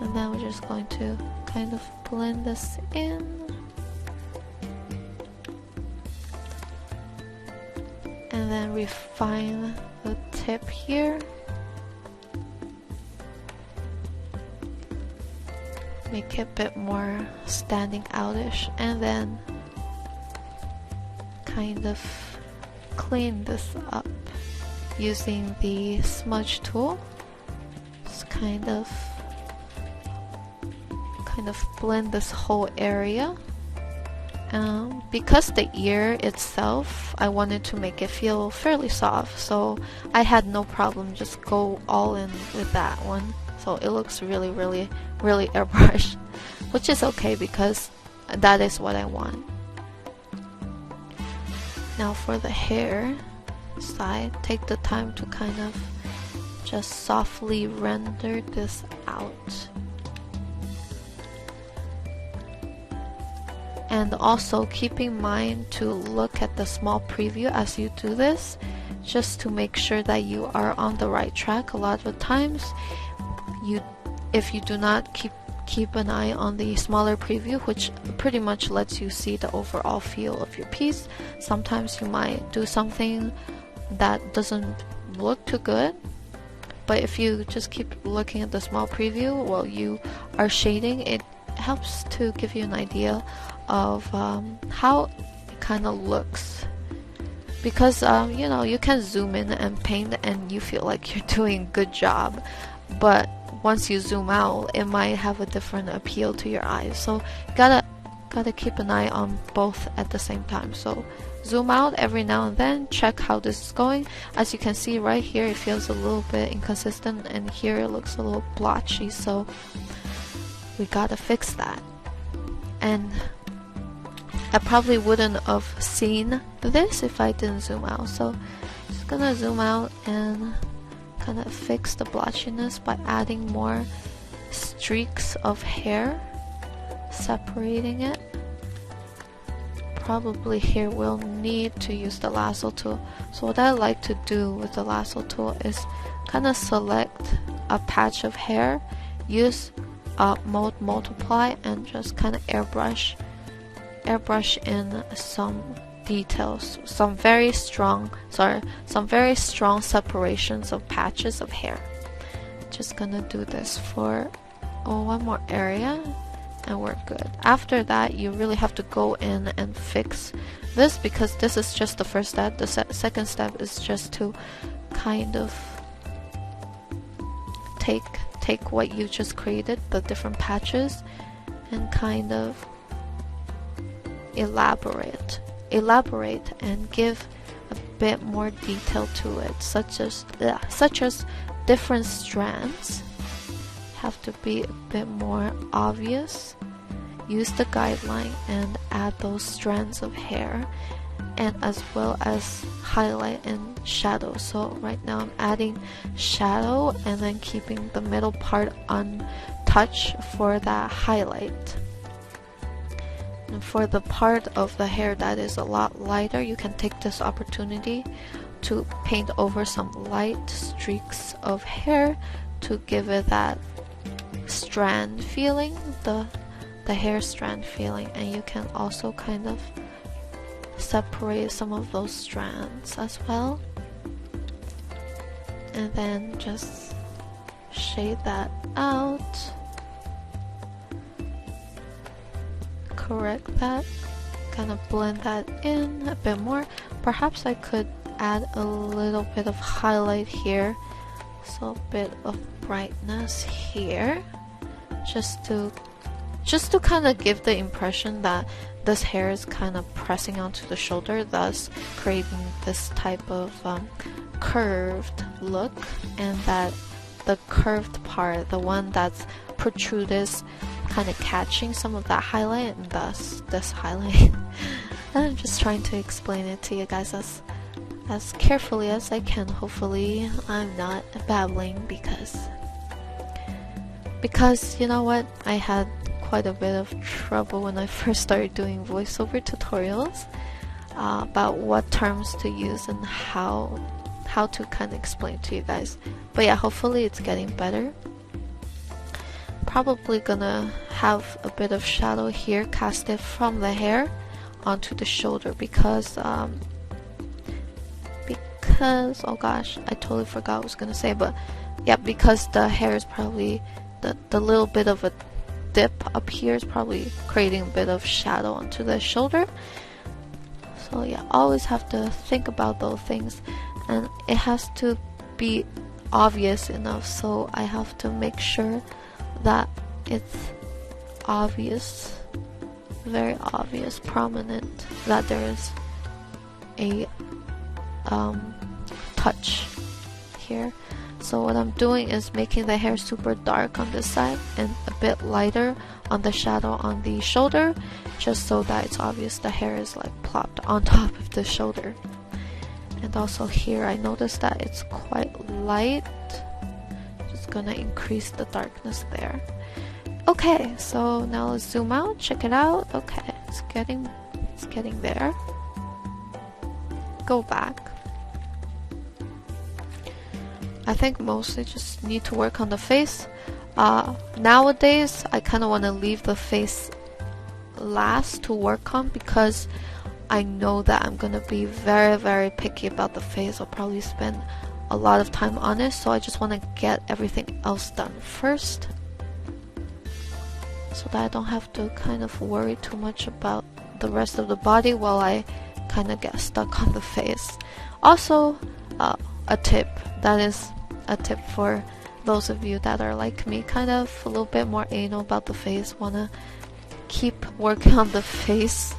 A: And then we're just going to kind of blend this in. And then refine the tip here. Make it a bit more standing outish, and then kind of clean this up using the smudge tool. Just kind of blend this whole area. Because the ear itself, I wanted to make it feel fairly soft, so I had no problem just go all in with that one. So it looks really airbrushed, which is okay because that is what I want. Now for the hair side, take the time to kind of just softly render this out. And also keep in mind to look at the small preview as you do this, just to make sure that you are on the right track. A lot of the times if you do not keep an eye on the smaller preview, which pretty much lets you see the overall feel of your piece, sometimes you might do something that doesn't look too good. But if you just keep looking at the small preview while you are shading, it helps to give you an idea of how it kind of looks. Because you know, you can zoom in and paint and you feel like you're doing a good job, but once you zoom out, it might have a different appeal to your eyes. So gotta keep an eye on both at the same time. So zoom out every now and then, check how this is going. As you can see right here, it feels a little bit inconsistent, and here it looks a little blotchy, so we gotta fix that. And I probably wouldn't have seen this if I didn't zoom out. So just gonna zoom out and kind of fix the blotchiness by adding more streaks of hair, separating it. Probably here we'll need to use the lasso tool. So what I like to do with the lasso tool is kind of select a patch of hair, use mode multiply, and just kind of airbrush in some details, some very strong separations of patches of hair. Just gonna do this for one more area and we're good. After that, you really have to go in and fix this, because this is just the first step. The second step is just to kind of take what you just created, the different patches, and kind of elaborate and give a bit more detail to it, such as different strands have to be a bit more obvious. Use the guideline and add those strands of hair, and as well as highlight and shadow. So right now I'm adding shadow and then keeping the middle part untouched for that highlight. And for the part of the hair that is a lot lighter, you can take this opportunity to paint over some light streaks of hair to give it that strand feeling, the hair strand feeling. And you can also kind of separate some of those strands as well, and then just shade that out, correct that, kind of blend that in a bit more. Perhaps I could add a little bit of highlight here, so a bit of brightness here, just to kind of give the impression that this hair is kind of pressing onto the shoulder, thus creating this type of curved look, and that the curved part, the one that's protruded, is kind of catching some of that highlight, and thus this highlight. I'm just trying to explain it to you guys as carefully as I can. Hopefully I'm not babbling, because you know what, I had quite a bit of trouble when I first started doing voiceover tutorials about what terms to use and how to kind of explain to you guys. But yeah, hopefully it's getting better. Probably gonna have a bit of shadow here casted from the hair onto the shoulder, because oh gosh, I totally forgot what I was gonna say, but yeah, because the hair is probably the little bit of a dip up here is probably creating a bit of shadow onto the shoulder. So yeah, always have to think about those things, and it has to be obvious enough, so I have to make sure that it's obvious, very obvious, prominent, that there is a touch here. So what I'm doing is making the hair super dark on this side and a bit lighter on the shadow on the shoulder, just so that it's obvious the hair is like plopped on top of the shoulder. And also here I noticed that it's quite light, just gonna increase the darkness there. Okay, so now let's zoom out, check it out. Okay, It's getting there. Go back. I think mostly just need to work on the face. Nowadays, I kind of want to leave the face last to work on because I know that I'm gonna be very, very picky about the face. I'll probably spend a lot of time on it, so I just want to get everything else done first so that I don't have to kind of worry too much about the rest of the body while I kind of get stuck on the face. Also, a tip, that is a tip for those of you that are like me, kind of a little bit more anal about the face, want to keep working on the face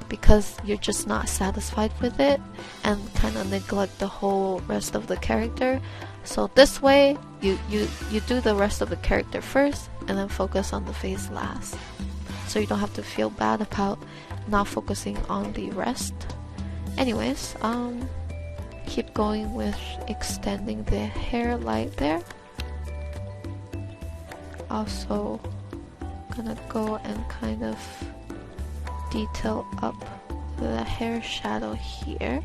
A: because you're just not satisfied with it and kind of neglect the whole rest of the character. So this way you do the rest of the character first and then focus on the face last, so you don't have to feel bad about not focusing on the rest. Anyways, keep going with extending the hairline there. Also gonna go and kind of detail up the hair shadow here.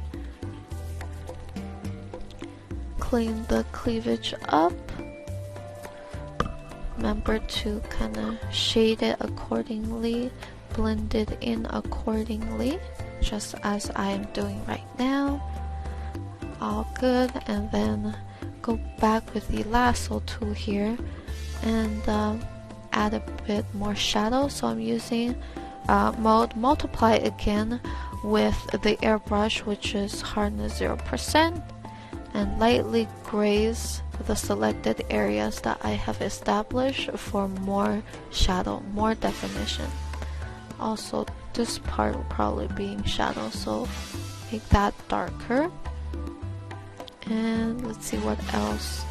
A: Clean the cleavage up. Remember to kind of shade it accordingly, blend it in accordingly, just as I am doing right now. All good. And then go back with the lasso tool here and add a bit more shadow. So I'm using mode multiply again with the airbrush, which is hardness 0%, and lightly graze the selected areas that I have established for more shadow, more definition. Also, this part will probably be in shadow, so make that darker. And let's see what else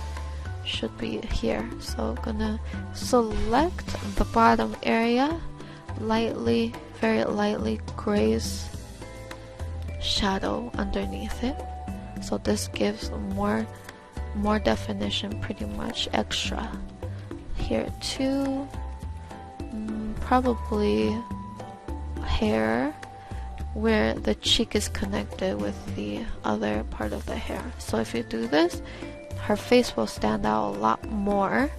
A: should be here. So I'm gonna select the bottom area, lightly, very lightly graze shadow underneath it. So this gives more definition, pretty much extra. Here too, probably hair where the cheek is connected with the other part of the hair. So if you do this, her face will stand out a lot more.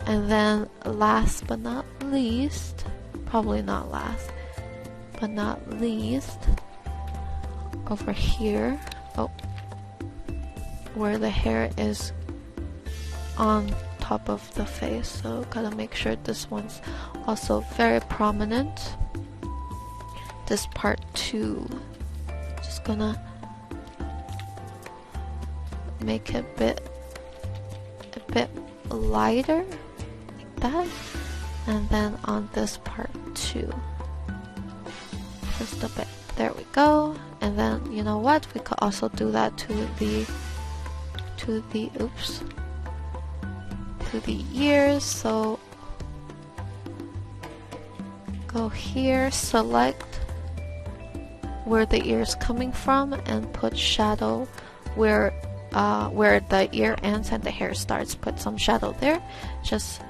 A: And then last but not least, probably not last but not least, over here, where the hair is on top of the face, so gotta make sure this one's also very prominent. This part too, just gonna make it a bit lighter like that, and then on this part too, just a bit. There we go. And then you know what, we could also do that to the ears. So go here, select where the ear is coming from, and put shadow where the ear ends and the hair starts. Put some shadow there, just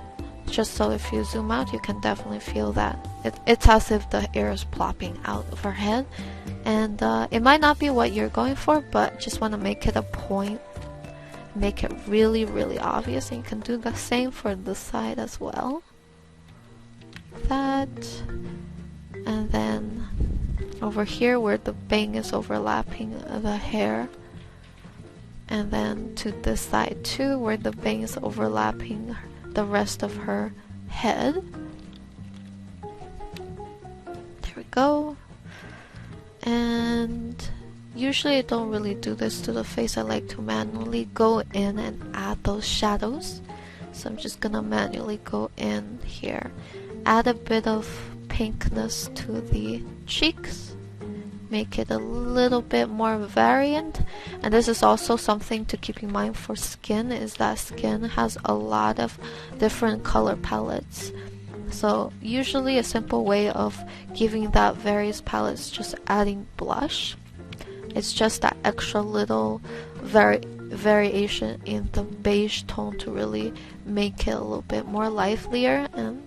A: so if you zoom out, you can definitely feel that it's as if the ear is plopping out of her head. And it might not be what you're going for, but just want to make it a point, make it really, really obvious. And you can do the same for this side as well. That, and then over here where the bang is overlapping the hair, and then to this side too where the bang is overlapping the rest of her head. There we go. And usually I don't really do this to the face. I like to manually go in and add those shadows. So I'm just gonna manually go in here, add a bit of pinkness to the cheeks, make it a little bit more variant. And this is also something to keep in mind for skin, is that skin has a lot of different color palettes. So usually a simple way of giving that various palettes, just adding blush. It's just that extra little variation in the beige tone to really make it a little bit more livelier, and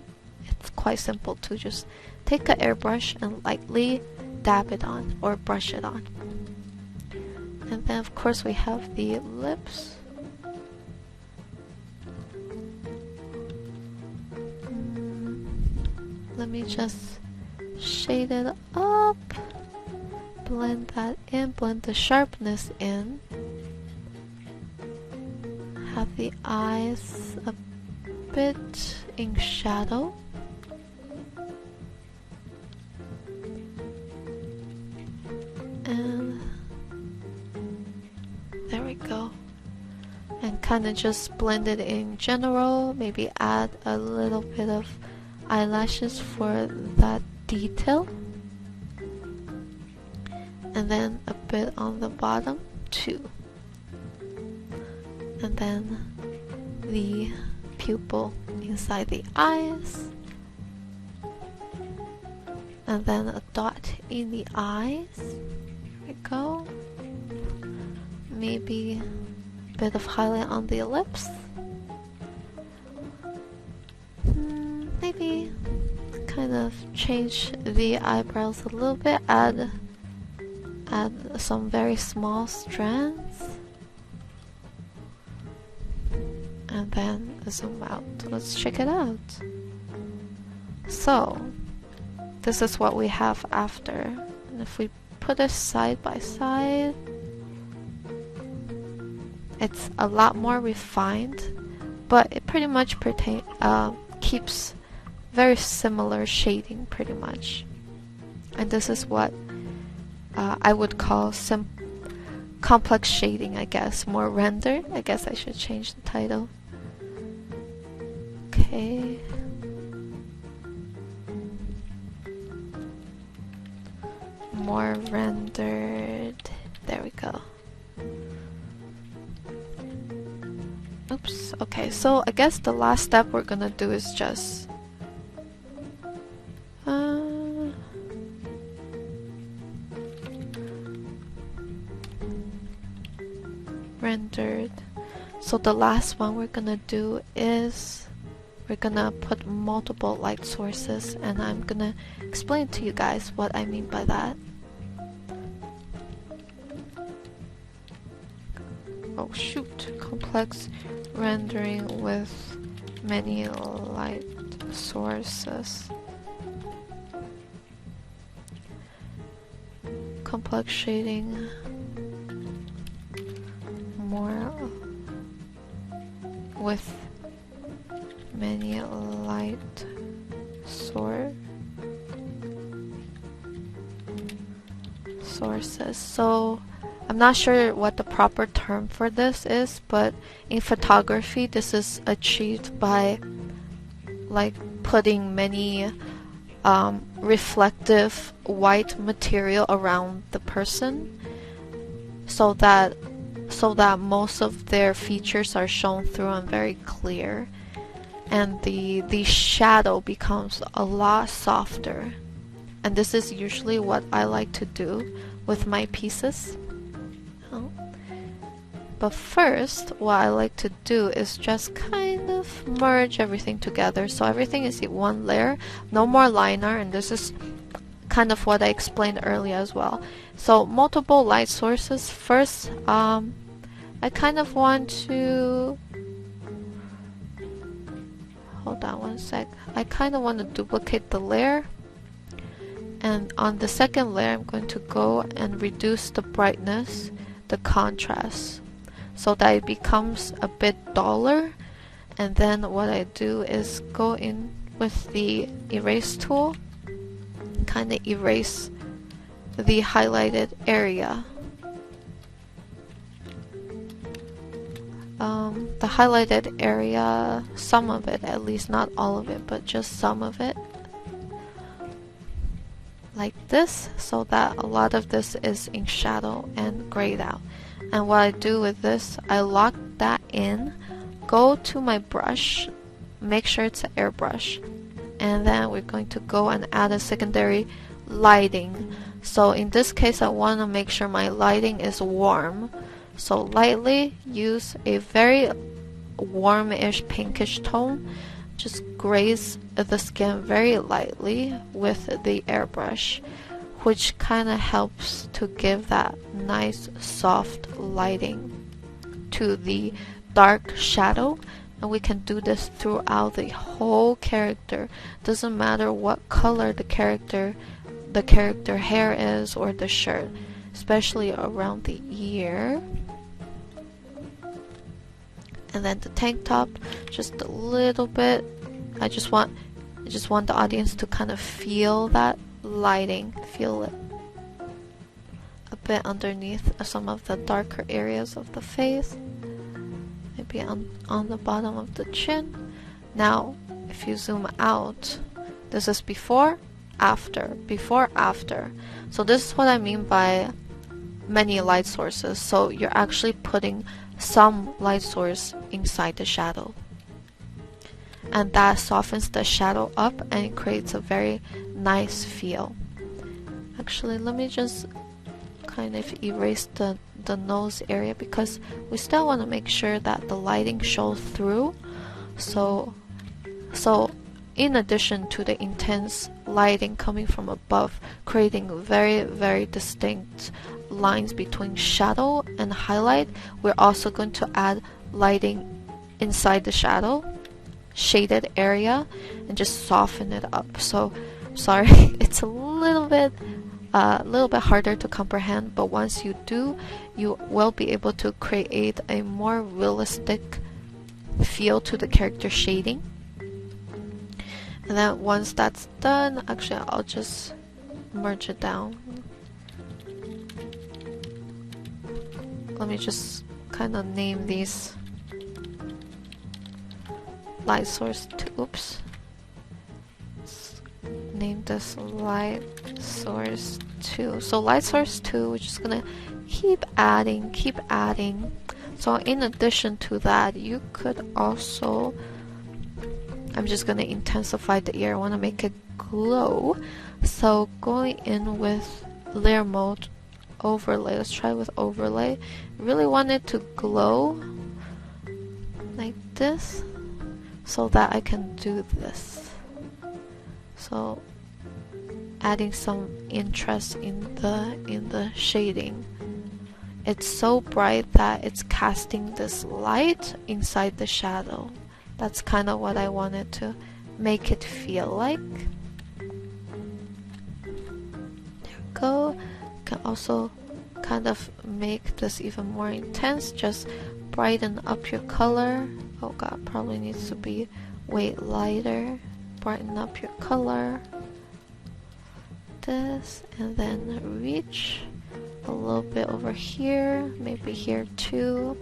A: it's quite simple to just take an airbrush and lightly dab it on or brush it on. And then of course we have the lips. Let me just shade it up, blend that in, blend the sharpness in. Have the eyes a bit in shadow. And there we go. And kind of just blend it in general, maybe add a little bit of eyelashes for that detail. And then a bit on the bottom too. And then the pupil inside the eyes. And then a dot in the eyes. There we go. Maybe a bit of highlight on the lips. Maybe kind of change the eyebrows a little bit, add some very small strands. And then zoom out. Let's check it out. So, this is what we have after. And if we put it side by side, it's a lot more refined, but it pretty much keeps very similar shading pretty much. And this is what I would call complex shading, I guess. More rendered. I guess I should change the title. Okay. More rendered. There we go. Oops. Okay, so I guess the last step we're gonna do is just rendered. So the last one we're gonna do is we're gonna put multiple light sources, and I'm gonna explain to you guys what I mean by that. Oh shoot, complex rendering with many light sources. Complex shading, more with many light sources. So I'm not sure what the proper term for this is, but in photography this is achieved by like putting many reflective white material around the person so that most of their features are shown through and very clear, and the shadow becomes a lot softer. And this is usually what I like to do with my pieces. But first, what I like to do is just kind of merge everything together, so everything is in one layer, no more liner, and this is kind of what I explained earlier as well. So multiple light sources. First, I kind of want to hold on one sec. I kind of want to duplicate the layer, and on the second layer I'm going to go and reduce the brightness, the contrast, so that it becomes a bit duller. And then what I do is go in with the erase tool, kind of erase the highlighted area. The highlighted area, some of it at least, not all of it, but just some of it, like this, so that a lot of this is in shadow and grayed out. And what I do with this, I lock that in, go to my brush, make sure it's an airbrush, and then we're going to go and add a secondary lighting. So in this case I want to make sure my lighting is warm, so lightly use a very warmish pinkish tone just graze the skin very lightly with the airbrush, which kind of helps to give that nice soft lighting to the dark shadow. And we can do this throughout the whole character. Doesn't matter what color the character hair is or the shirt, especially around the ear. And then the tank top, just a little bit. I just want the audience to kind of feel that lighting, feel it a bit underneath some of the darker areas of the face, maybe on the bottom of the chin. Now if you zoom out, this is before, after. So this is what I mean by many light sources. So you're actually putting some light source inside the shadow, and that softens the shadow up and it creates a very nice feel. Actually, let me just kind of erase the nose area, because we still want to make sure that the lighting shows through. So in addition to the intense lighting coming from above, creating very, very distinct lines between shadow and highlight, we're also going to add lighting inside the shadow, shaded area, and just soften it up. So sorry, it's a little bit harder to comprehend, but once you do, you will be able to create a more realistic feel to the character shading. And then once that's done, actually I'll just merge it down. Let me just kind of name these light source 2. Oops. Let's name this light source 2. So light source 2, we're just gonna keep adding. So in addition to that, you could also, I'm just gonna intensify the ear. I want to make it glow. So going in with layer mode, overlay. Let's try with overlay. Really want it to glow like this, so that I can do this. So adding some interest in the shading. It's so bright that it's casting this light inside the shadow. That's kind of what I wanted to make it feel like. There we go. You can also kind of make this even more intense. Just brighten up your color. Oh god, probably needs to be way lighter. Brighten up your color. This, and then reach a little bit over here, maybe here too.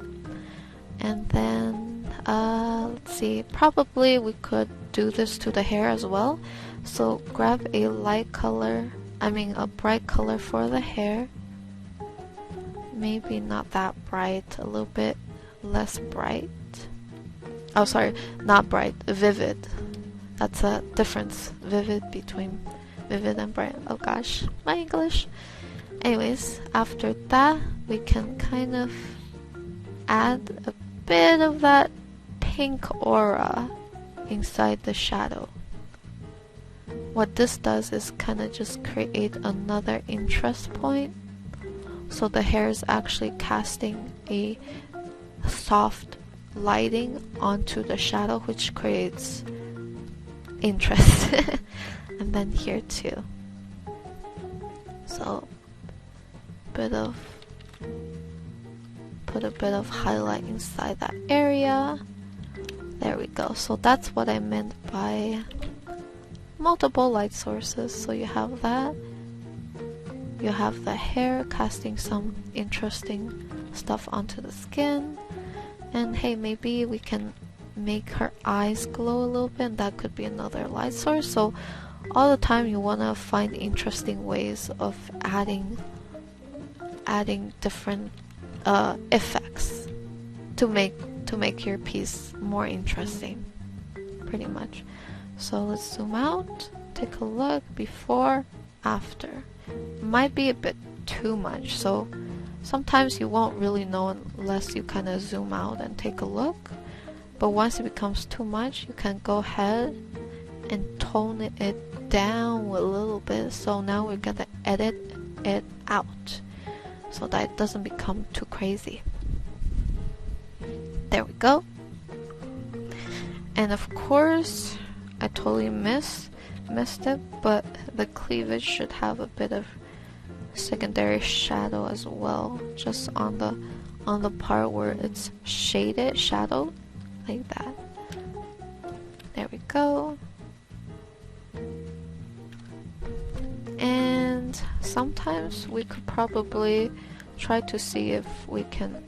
A: And then let's see, probably we could do this to the hair as well. So grab a light color, a bright color for the hair. Maybe not that bright, a little bit less bright. Oh sorry, not bright, vivid. That's a difference, vivid, between vivid and bright. Oh gosh, my English. Anyways, after that we can kind of add a bit of that pink aura inside the shadow. What this does is kind of just create another interest point. So the hair is actually casting a soft lighting onto the shadow, which creates interest. And then here too. So put a bit of highlight inside that area. There we go. So that's what I meant by multiple light sources. So you have that. You have the hair casting some interesting stuff onto the skin. And hey, maybe we can make her eyes glow a little bit, and that could be another light source. So all the time you want to find interesting ways of adding different effects to make your piece more interesting, pretty much. So let's zoom out, take a look, before, after. Might be a bit too much, so sometimes you won't really know unless you kind of zoom out and take a look. but once it becomes too much, you can go ahead and tone it down a little bit. So now we're gonna edit it out so that it doesn't become too crazy. There we go. And of course, I totally missed it, but the cleavage should have a bit of secondary shadow as well, just on the part where it's shaded, shadowed, like that. There we go. And sometimes we could probably try to see if we can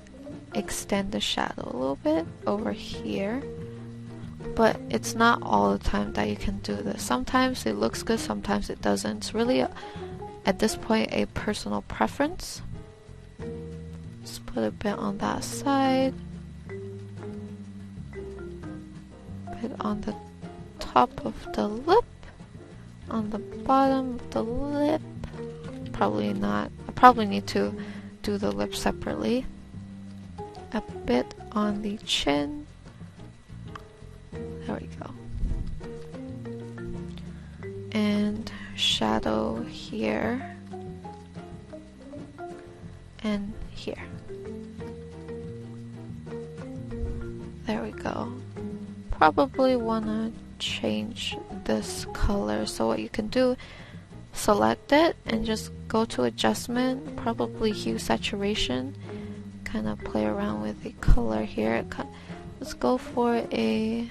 A: extend the shadow a little bit over here, but it's not all the time that you can do this. Sometimes it looks good, sometimes it doesn't. It's really at this point a personal preference. Just put a bit on that side, bit on the top of the lip, on the bottom of the lip. Probably not. I probably need to do the lip separately. A bit on the chin. There we go. And shadow here and here. There we go. Probably wanna change this color, so what you can do, select it and just go to adjustment, probably hue saturation, kind of play around with the color here. Let's go for a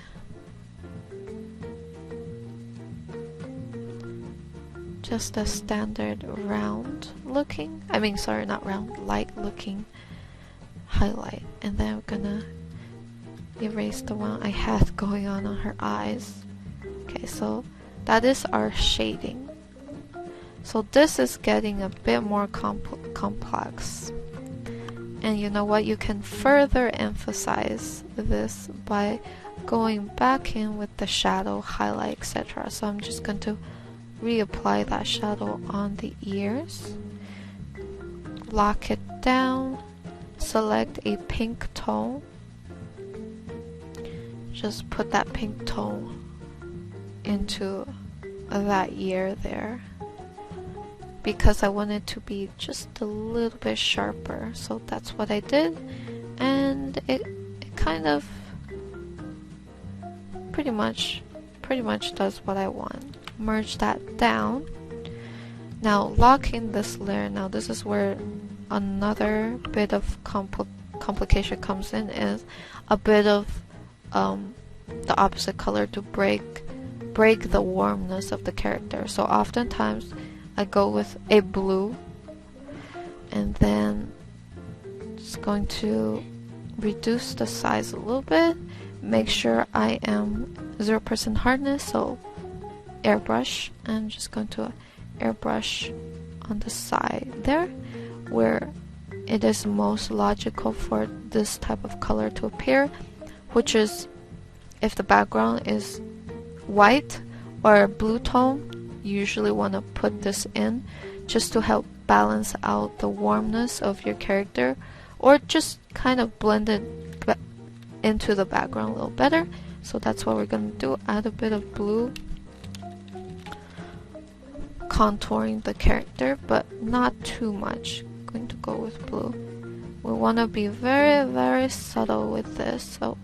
A: just a standard round looking, not round, light looking highlight. And then we're gonna erase the one I had going on her eyes. Okay, so that is our shading. So this is getting a bit more complex. And you know what? You can further emphasize this by going back in with the shadow, highlight, etc. So I'm just going to reapply that shadow on the ears. Lock it down. Select a pink tone. Just put that pink tone into that ear there, because I want it to be just a little bit sharper. So that's what I did, and it kind of pretty much does what I want. Merge that down. Now lock in this layer. Now this is where another bit of complication comes in, is a bit of the opposite color to break the warmness of the character. So oftentimes I go with a blue, and then just going to reduce the size a little bit, make sure I am 0% hardness, so airbrush. I'm just going to airbrush on the side there where it is most logical for this type of color to appear, which is if the background is white or blue tone. You usually want to put this in just to help balance out the warmness of your character, or just kind of blend it into the background a little better. So that's what we're going to do. Add a bit of blue, contouring the character, but not too much. Going to go with blue. We want to be very, very subtle with this, so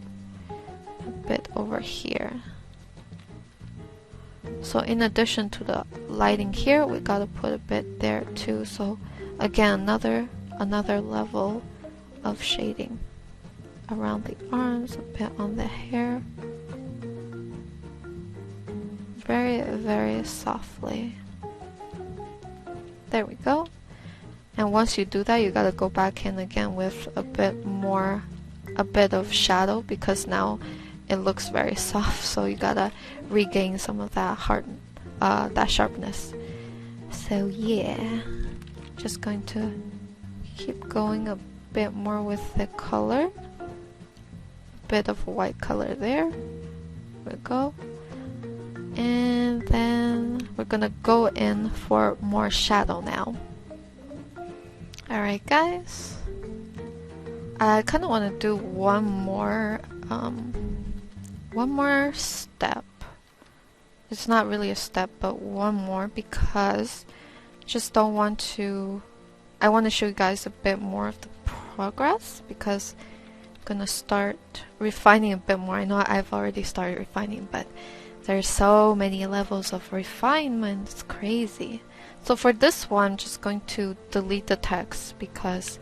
A: a bit over here. So in addition to the lighting here, we gotta put a bit there too. So again, another level of shading around the arms, a bit on the hair, very, very softly. There we go. And once you do that, you gotta go back in again with a bit of shadow, because now it looks very soft, so you gotta regain some of that that sharpness. So yeah, just going to keep going a bit more with the color, a bit of white color there. There we go. And then we're gonna go in for more shadow now. Alright guys, I kind of want to do one more one more step. It's not really a step, but one more, because just don't want to, I want to show you guys a bit more of the progress, because I'm gonna start refining a bit more. I know I've already started refining, but there's so many levels of refinement, it's crazy. So for this one, I'm just going to delete the text because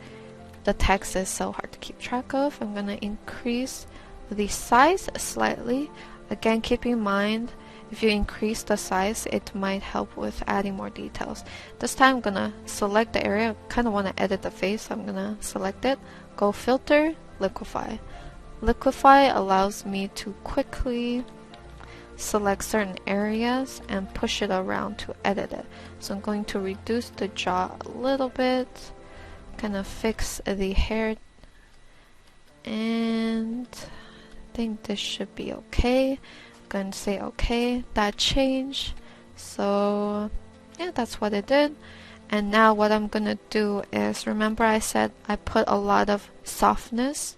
A: the text is so hard to keep track of. I'm gonna increase the size slightly. Again, keep in mind, if you increase the size, it might help with adding more details. This time I'm gonna select the area. I kind of want to edit the face, so I'm gonna select it. Go filter, liquify. Liquify allows me to quickly select certain areas and push it around to edit it. So I'm going to reduce the jaw a little bit, kind of fix the hair, and I think this should be okay. I'm going to say okay, that changed. So yeah, that's what it did. And now what I'm gonna do is, remember I said I put a lot of softness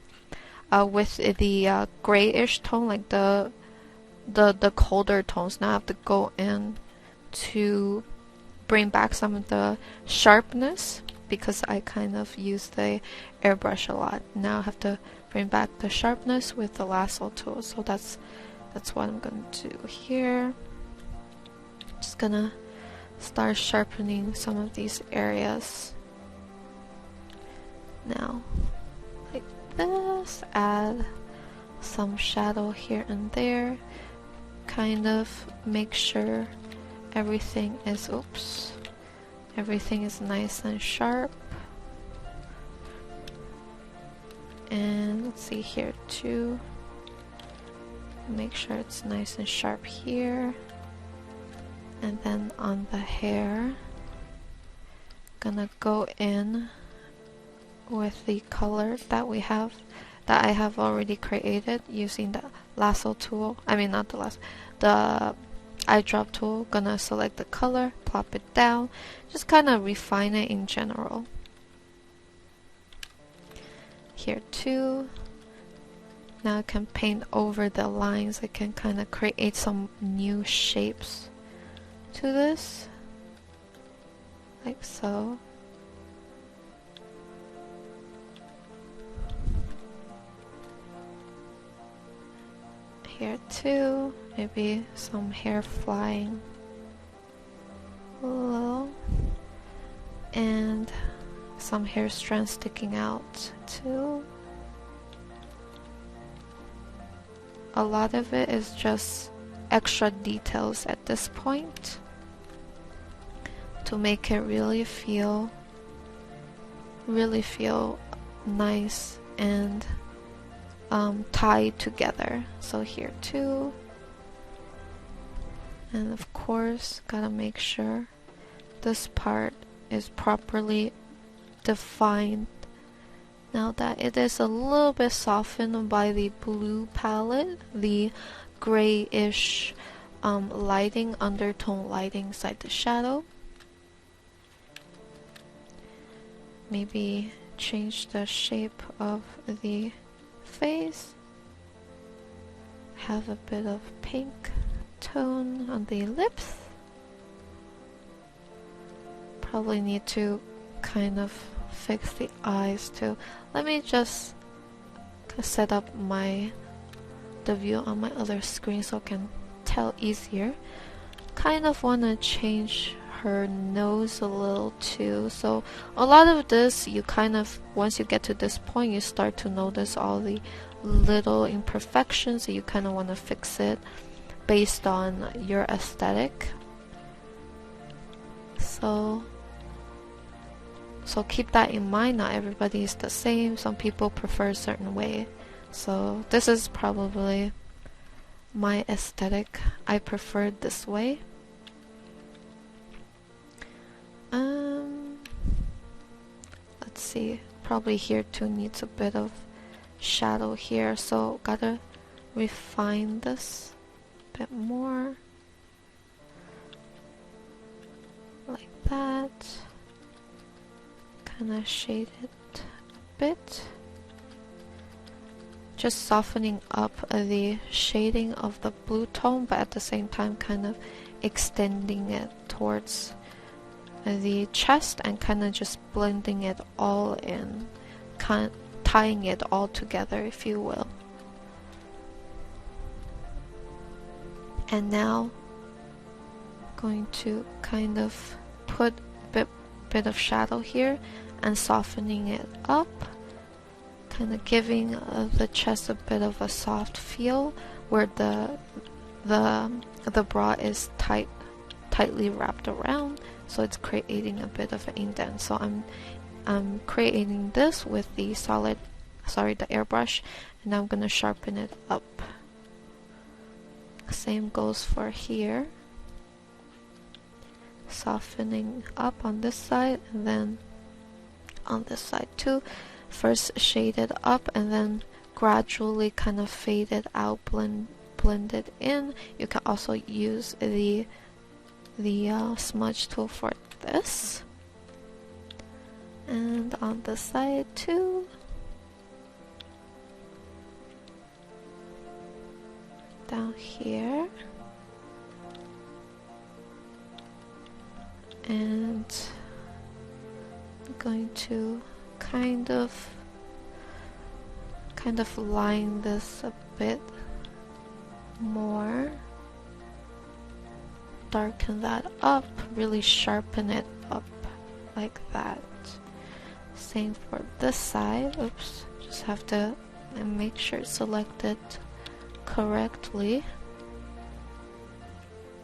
A: with the grayish tone, like the colder tones. Now I have to go in to bring back some of the sharpness, because I kind of use the airbrush a lot. Now I have to bring back the sharpness with the lasso tool. So that's what I'm gonna do here. Just gonna start sharpening some of these areas now, like this. Add some shadow here and there, kind of make sure everything is everything is nice and sharp. And let's see here too, make sure it's nice and sharp here. And then on the hair, gonna go in with the color that I have already created using the lasso tool. I mean, not the lasso, the eyedrop tool. Gonna select the color, plop it down, just kind of refine it in general. Here too. Now I can paint over the lines. I can kind of create some new shapes to this, like so. Here too, maybe some hair flying below, and some hair strands sticking out too. A lot of it is just extra details at this point to make it really feel nice and tied together. So here too, and of course gotta make sure this part is properly defined. Now that it is a little bit softened by the blue palette, the grayish lighting, undertone lighting inside the shadow. Maybe change the shape of the face. Have a bit of pink tone on the lips. Probably need to kind of fix the eyes too. Let me just set up the view on my other screen so I can tell easier. Kind of want to change her nose a little too. So a lot of this, you kind of, once you get to this point, you start to notice all the little imperfections, so you kind of want to fix it based on your aesthetic. So keep that in mind. Not everybody is the same. Some people prefer a certain way. So this is probably my aesthetic. I prefer this way. Let's see. Probably here too needs a bit of shadow here. So gotta refine this a bit more. Like that. Kind of shade it a bit. just softening up the shading of the blue tone, but at the same time kind of extending it towards the chest and kind of just blending it all in, tying it all together, if you will. And now going to kind of put a bit of shadow here and softening it up, kind of giving the chest a bit of a soft feel where the bra is tightly wrapped around, so it's creating a bit of an indent. So I'm creating this with the the airbrush, and I'm gonna sharpen it up. Same goes for here, softening up on this side and then on this side too. First shade it up and then gradually kind of fade it out, blend it in. You can also use the smudge tool for this, and on the side too. Down here, and I'm going to kind of line this a bit more, darken that up, really sharpen it up like that. Same for this side. Oops, just have to make sure it's selected correctly.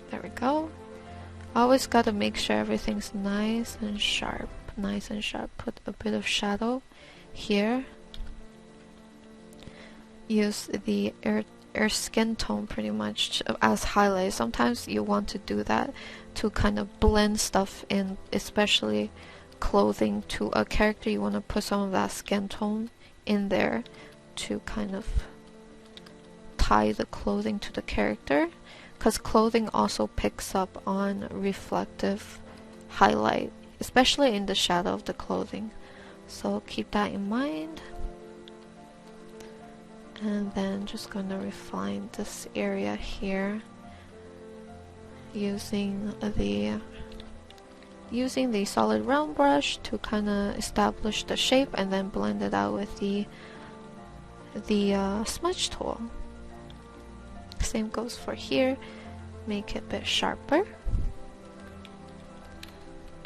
A: There we go. Always gotta make sure everything's nice and sharp. Put a bit of shadow here. Use the air skin tone pretty much as highlight. Sometimes you want to do that to kind of blend stuff in, especially clothing to a character. You want to put some of that skin tone in there to kind of tie the clothing to the character, because clothing also picks up on reflective highlight, especially in the shadow of the clothing. So keep that in mind. And then just gonna refine this area here using the solid round brush to kind of establish the shape, and then blend it out with the smudge tool. Same goes for here. Make it a bit sharper.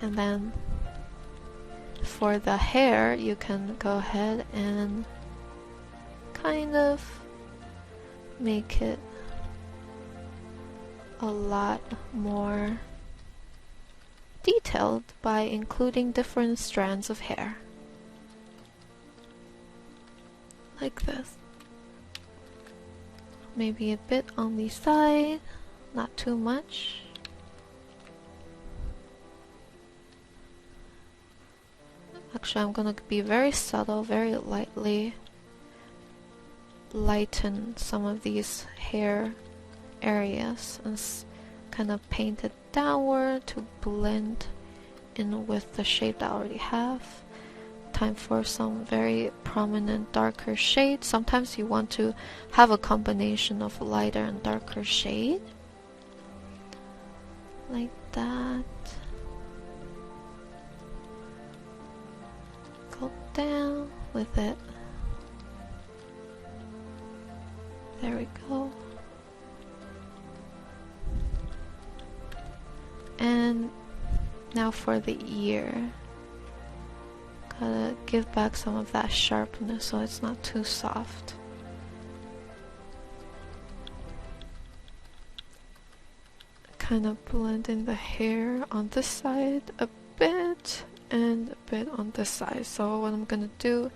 A: And then for the hair, you can go ahead and kind of make it a lot more detailed by including different strands of hair. Like this. Maybe a bit on the side, not too much. Actually, I'm gonna be very subtle, very lightly lighten some of these hair areas and kind of paint it downward to blend in with the shape that I already have. Time for some very prominent darker shade. Sometimes you want to have a combination of lighter and darker shade. Like that. Go down with it. There we go. And now for the ear. Gotta give back some of that sharpness so it's not too soft. Kind of blend in the hair on this side a bit and a bit on this side. So what I'm gonna do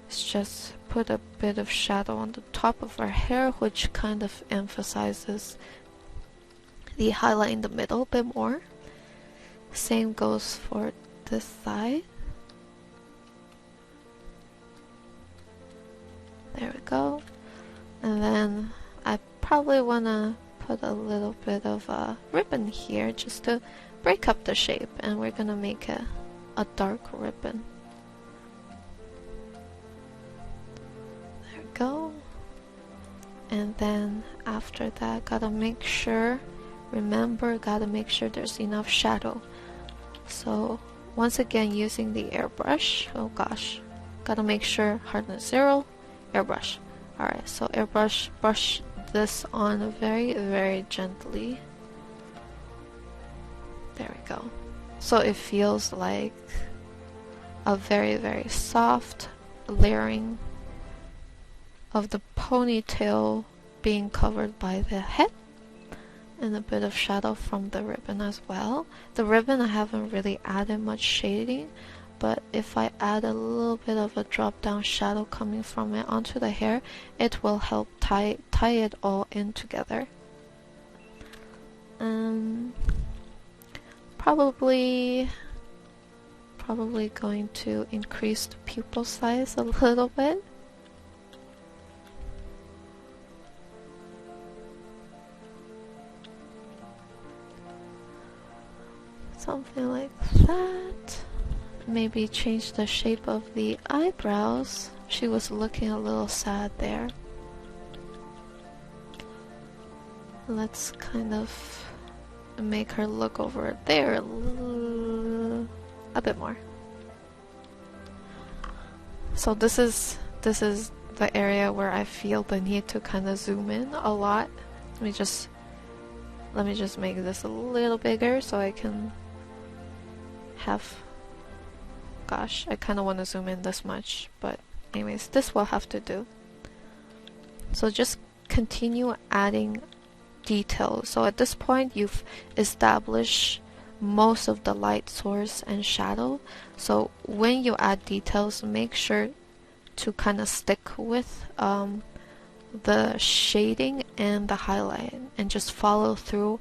A: is just put a bit of shadow on the top of our hair, which kind of emphasizes the highlight in the middle a bit more. Same goes for this side. There we go. And then I probably wanna put a little bit of a ribbon here just to break up the shape, and we're gonna make a dark ribbon. There we go. And then after that, gotta make sure, remember, gotta make sure there's enough shadow. So once again, using the airbrush, oh gosh, gotta make sure hardness 0, airbrush. Alright, so airbrush, brush this on very, very gently. There we go. So it feels like a very, very soft layering of the ponytail being covered by the head, and a bit of shadow from the ribbon as well. The ribbon, I haven't really added much shading, but if I add a little bit of a drop down shadow coming from it onto the hair, it will help tie it all in together. Probably going to increase the pupil size a little bit. Something like that. Maybe change the shape of the eyebrows. She was looking a little sad there. Let's kind of make her look over there a bit more. So this is the area where I feel the need to kind of zoom in a lot. Let me just make this a little bigger so I can have, gosh, I kind of want to zoom in this much, but anyways, this will have to do. So just continue adding details. So at this point you've established most of the light source and shadow, so when you add details, make sure to kind of stick with the shading and the highlight, and just follow through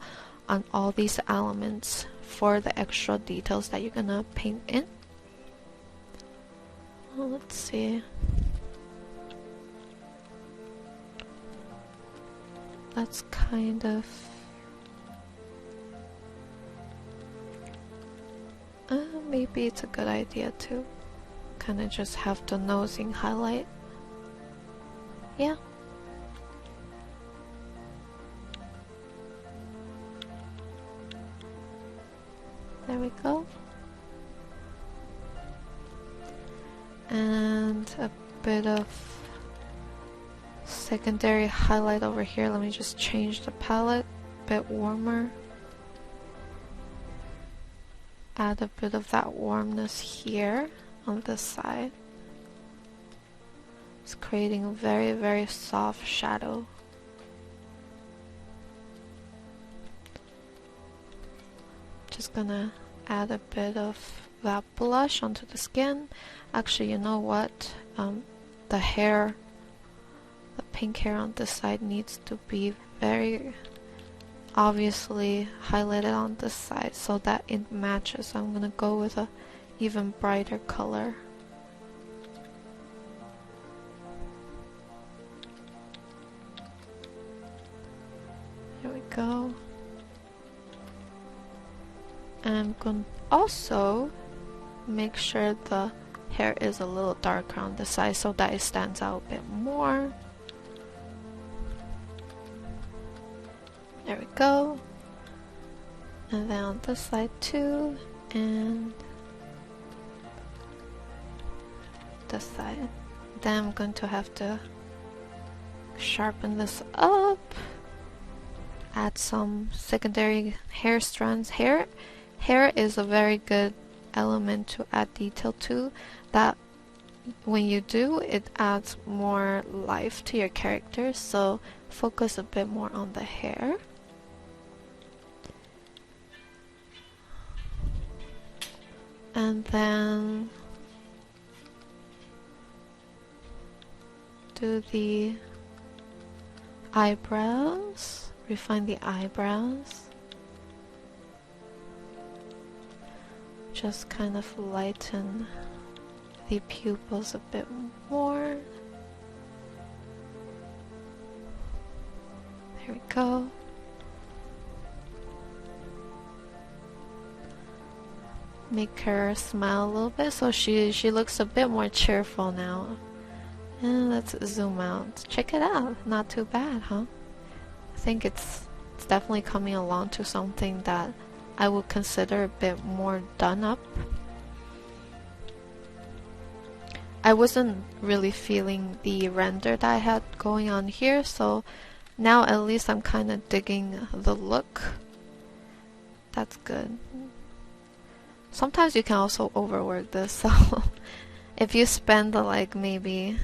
A: on all these elements for the extra details that you're gonna paint in. Well, let's see. That's kind of maybe it's a good idea to kind of just have the nosing highlight. Yeah. There we go. And a bit of secondary highlight over here. Let me just change the palette a bit warmer. Add a bit of that warmness here on this side. It's creating a very, very soft shadow. Just gonna add a bit of that blush onto the skin. Actually, you know what? The hair, the pink hair on this side needs to be very obviously highlighted on this side so that it matches. I'm gonna go with a even brighter color. Here we go. And I'm going to also make sure the hair is a little darker on the side so that it stands out a bit more. There we go. And then on this side too, and this side. Then I'm going to have to sharpen this up, add some secondary hair strands. Hair is a very good element to add detail to, that when you do, it adds more life to your character, so focus a bit more on the hair. And then do the eyebrows, refine the eyebrows. Just kind of lighten the pupils a bit more. There we go. Make her smile a little bit so she looks a bit more cheerful now. And let's zoom out. Check it out. Not too bad, huh? I think it's definitely coming along to something that I would consider a bit more done up. I wasn't really feeling the render that I had going on here, so now at least I'm kind of digging the look. That's good. Sometimes you can also overwork this, so if you spend like maybe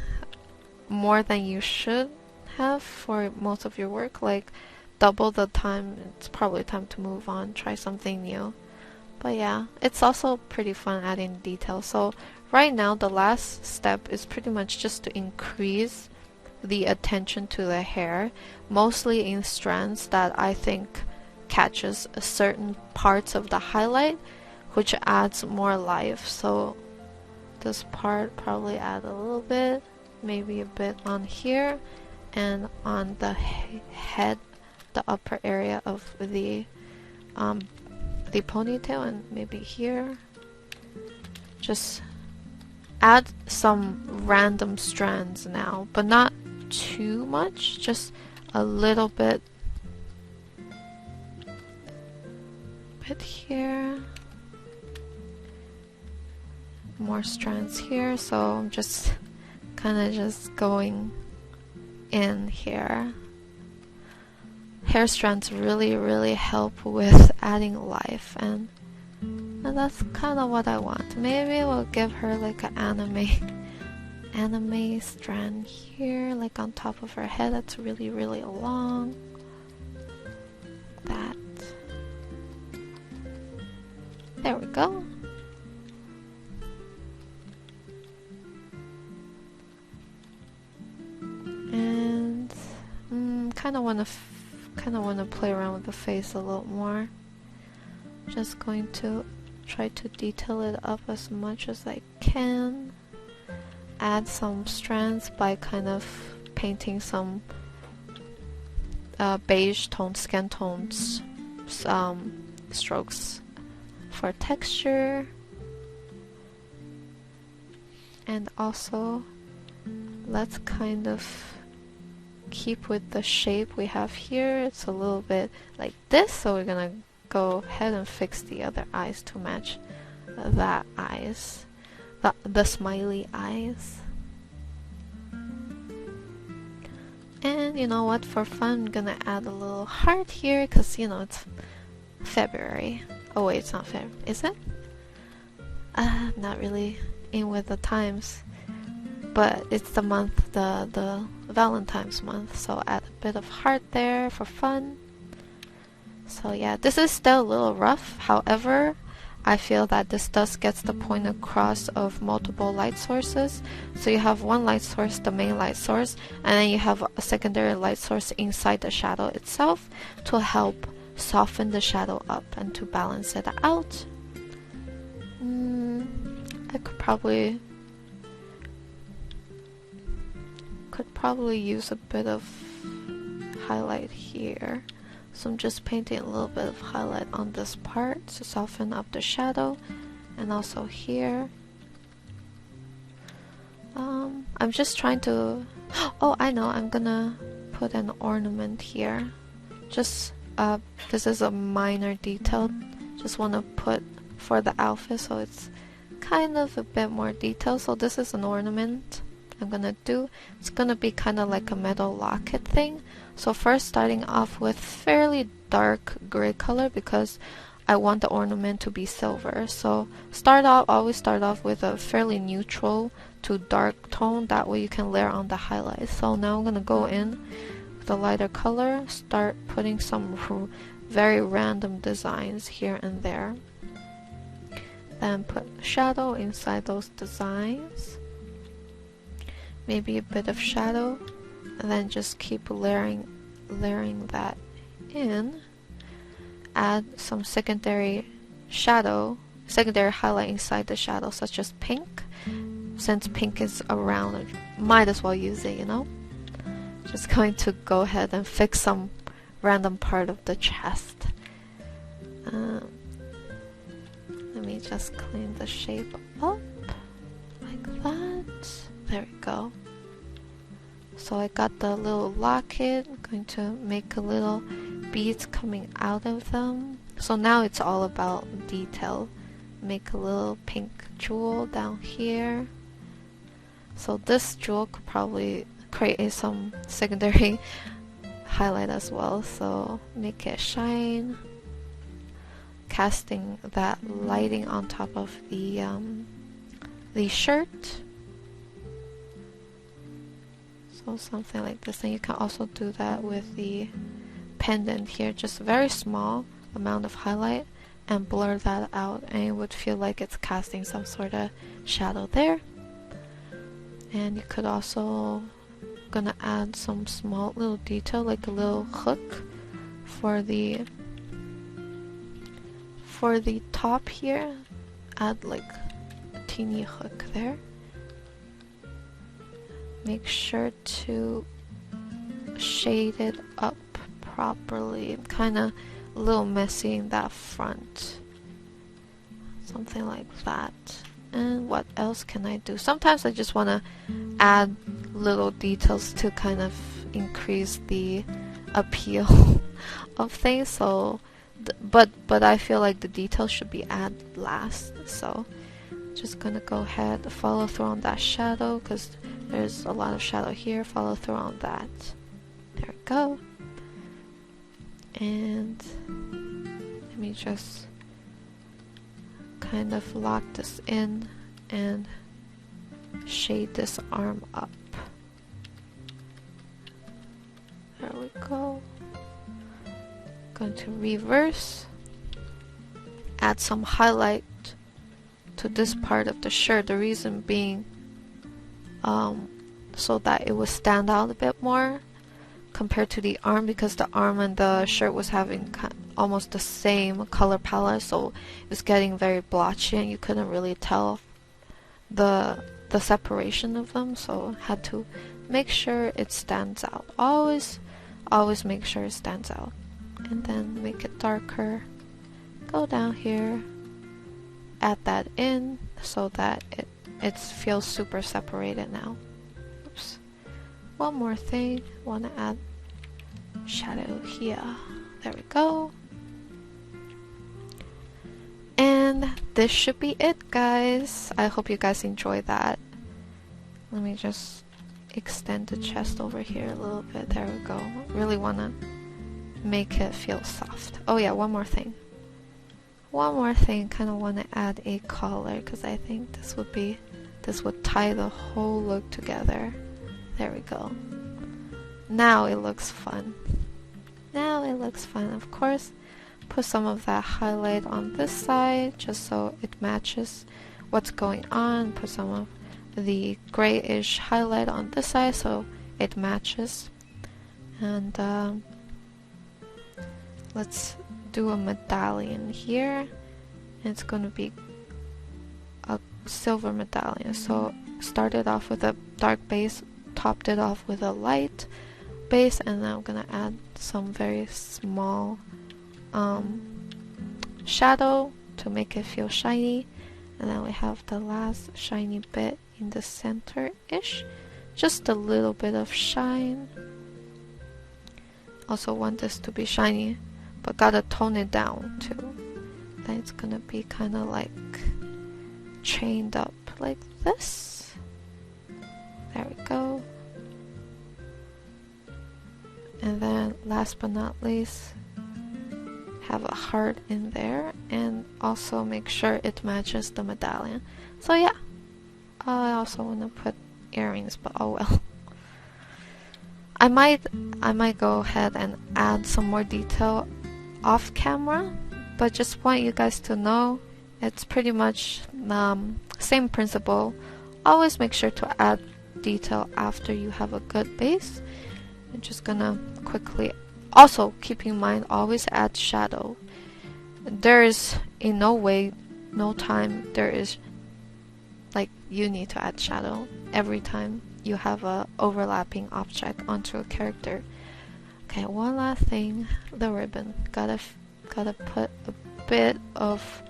A: more than you should have for most of your work, like double the time, it's probably time to move on, try something new. But yeah, it's also pretty fun adding detail. So right now the last step is pretty much just to increase the attention to the hair, mostly in strands that I think catches certain parts of the highlight, which adds more life. So this part probably add a little bit, maybe a bit on here, and on the head, the upper area of the ponytail, and maybe here. Just add some random strands now, but not too much, just a little bit here, more strands here. So I'm just kind of just going in here. Hair strands really help with adding life, and that's kind of what I want. Maybe we'll give her like an anime strand here, like on top of her head. That's really long. That. There we go. And kind of want to play around with the face a little more. Just going to try to detail it up as much as I can. Add some strands by kind of painting some beige tone, skin tones, strokes for texture. And also, let's kind of keep with the shape we have here. It's a little bit like this, so we're gonna go ahead and fix the other eyes to match that eyes, the smiley eyes. And you know what, for fun I'm gonna add a little heart here, because you know it's February. Oh wait, it's not February, is it? Not really in with the times, but it's the month, the Valentine's month, so add a bit of heart there for fun. So yeah, this is still a little rough. However, I feel that this does get the point across of multiple light sources. So you have one light source, the main light source, and then you have a secondary light source inside the shadow itself to help soften the shadow up and to balance it out. I could probably use a bit of highlight here. So I'm just painting a little bit of highlight on this part to soften up the shadow, and also here. I'm just trying to... Oh, I know, I'm gonna put an ornament here. Just, this is a minor detail. Just want to put for the outfit, so it's kind of a bit more detailed. So this is an ornament I'm gonna do. It's gonna be kind of like a metal locket thing. So first, starting off with fairly dark gray color, because I want the ornament to be silver. So always start off with a fairly neutral to dark tone, that way you can layer on the highlights. So now I'm gonna go in with a lighter color, start putting some very random designs here and there, then put shadow inside those designs, maybe a bit of shadow, and then just keep layering that in. Add some secondary highlight inside the shadow, such as pink. Since pink is around, might as well use it, you know? Just going to go ahead and fix some random part of the chest. Let me just clean the shape up like that. There we go. So I got the little locket. I'm going to make a little beads coming out of them. So now it's all about detail. Make a little pink jewel down here. So this jewel could probably create some secondary highlight as well. So make it shine, casting that lighting on top of the shirt. So something like this, and you can also do that with the pendant here, just a very small amount of highlight and blur that out, and it would feel like it's casting some sort of shadow there. And you could also gonna add some small little detail like a little hook for the top here. Add like a teeny hook there. Make sure to shade it up properly. Kind of a little messy in that front. Something like that. And what else can I do? Sometimes I just want to add little details to kind of increase the appeal of things. So, but I feel like the details should be added last. So, just gonna go ahead, follow through on that shadow because there's a lot of shadow here. Follow through on that. There we go. And let me just kind of lock this in and shade this arm up. There we go. Going to reverse, add some highlight to this part of the shirt. The reason being so that it would stand out a bit more compared to the arm, because the arm and the shirt was having almost the same color palette, so it was getting very blotchy and you couldn't really tell the separation of them. So had to make sure it stands out. Always make sure it stands out. And then make it darker. Go down here, add that in so that it feels super separated now. Oops. One more thing, want to add shadow here. There we go. And this should be it, guys. I hope you guys enjoy that. Let me just extend the chest over here a little bit. There we go. Really want to make it feel soft. Oh yeah, one more thing. Kind of want to add a collar because I think this would tie the whole look together. There we go. Now it looks fun. Of course, put some of that highlight on this side just so it matches what's going on. Put some of the grayish highlight on this side so it matches. And let's do a medallion here. It's going to be a silver medallion. So started off with a dark base, topped it off with a light base, and now I'm gonna add some very small shadow to make it feel shiny. And then we have the last shiny bit in the center-ish, just a little bit of shine. Also want this to be shiny, but gotta tone it down too. Then it's gonna be kind of like chained up like this. There we go. And then last but not least, have a heart in there, and also make sure it matches the medallion. So yeah, I also want to put earrings, but oh well. I might go ahead and add some more detail off camera, but just want you guys to know it's pretty much same principle. Always make sure to add detail after you have a good base. I'm just gonna quickly, also keep in mind, always add shadow. There is in no way, no time there is like you need to add shadow every time you have a overlapping object onto a character. Okay, one last thing, the ribbon. Gotta put a bit of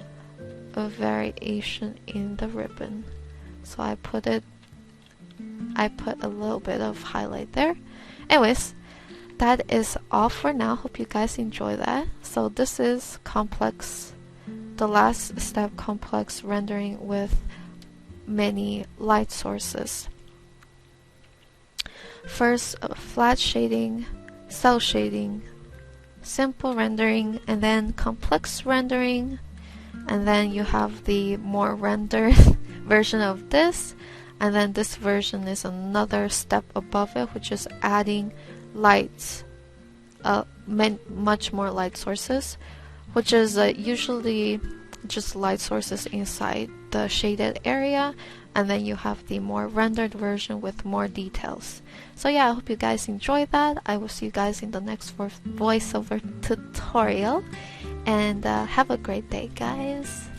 A: a variation in the ribbon. So I put it I put a little bit of highlight there. Anyways, that is all for now. Hope you guys enjoy that. So this is complex, the last step, complex rendering with many light sources. First, flat shading, cell shading, simple rendering, and then complex rendering, and then you have the more rendered version of this, and then this version is another step above it, which is adding lights, much more light sources, which is usually just light sources inside the shaded area, and then you have the more rendered version with more details. So yeah, I hope you guys enjoy that. I will see you guys in the next voiceover tutorial, and have a great day, guys.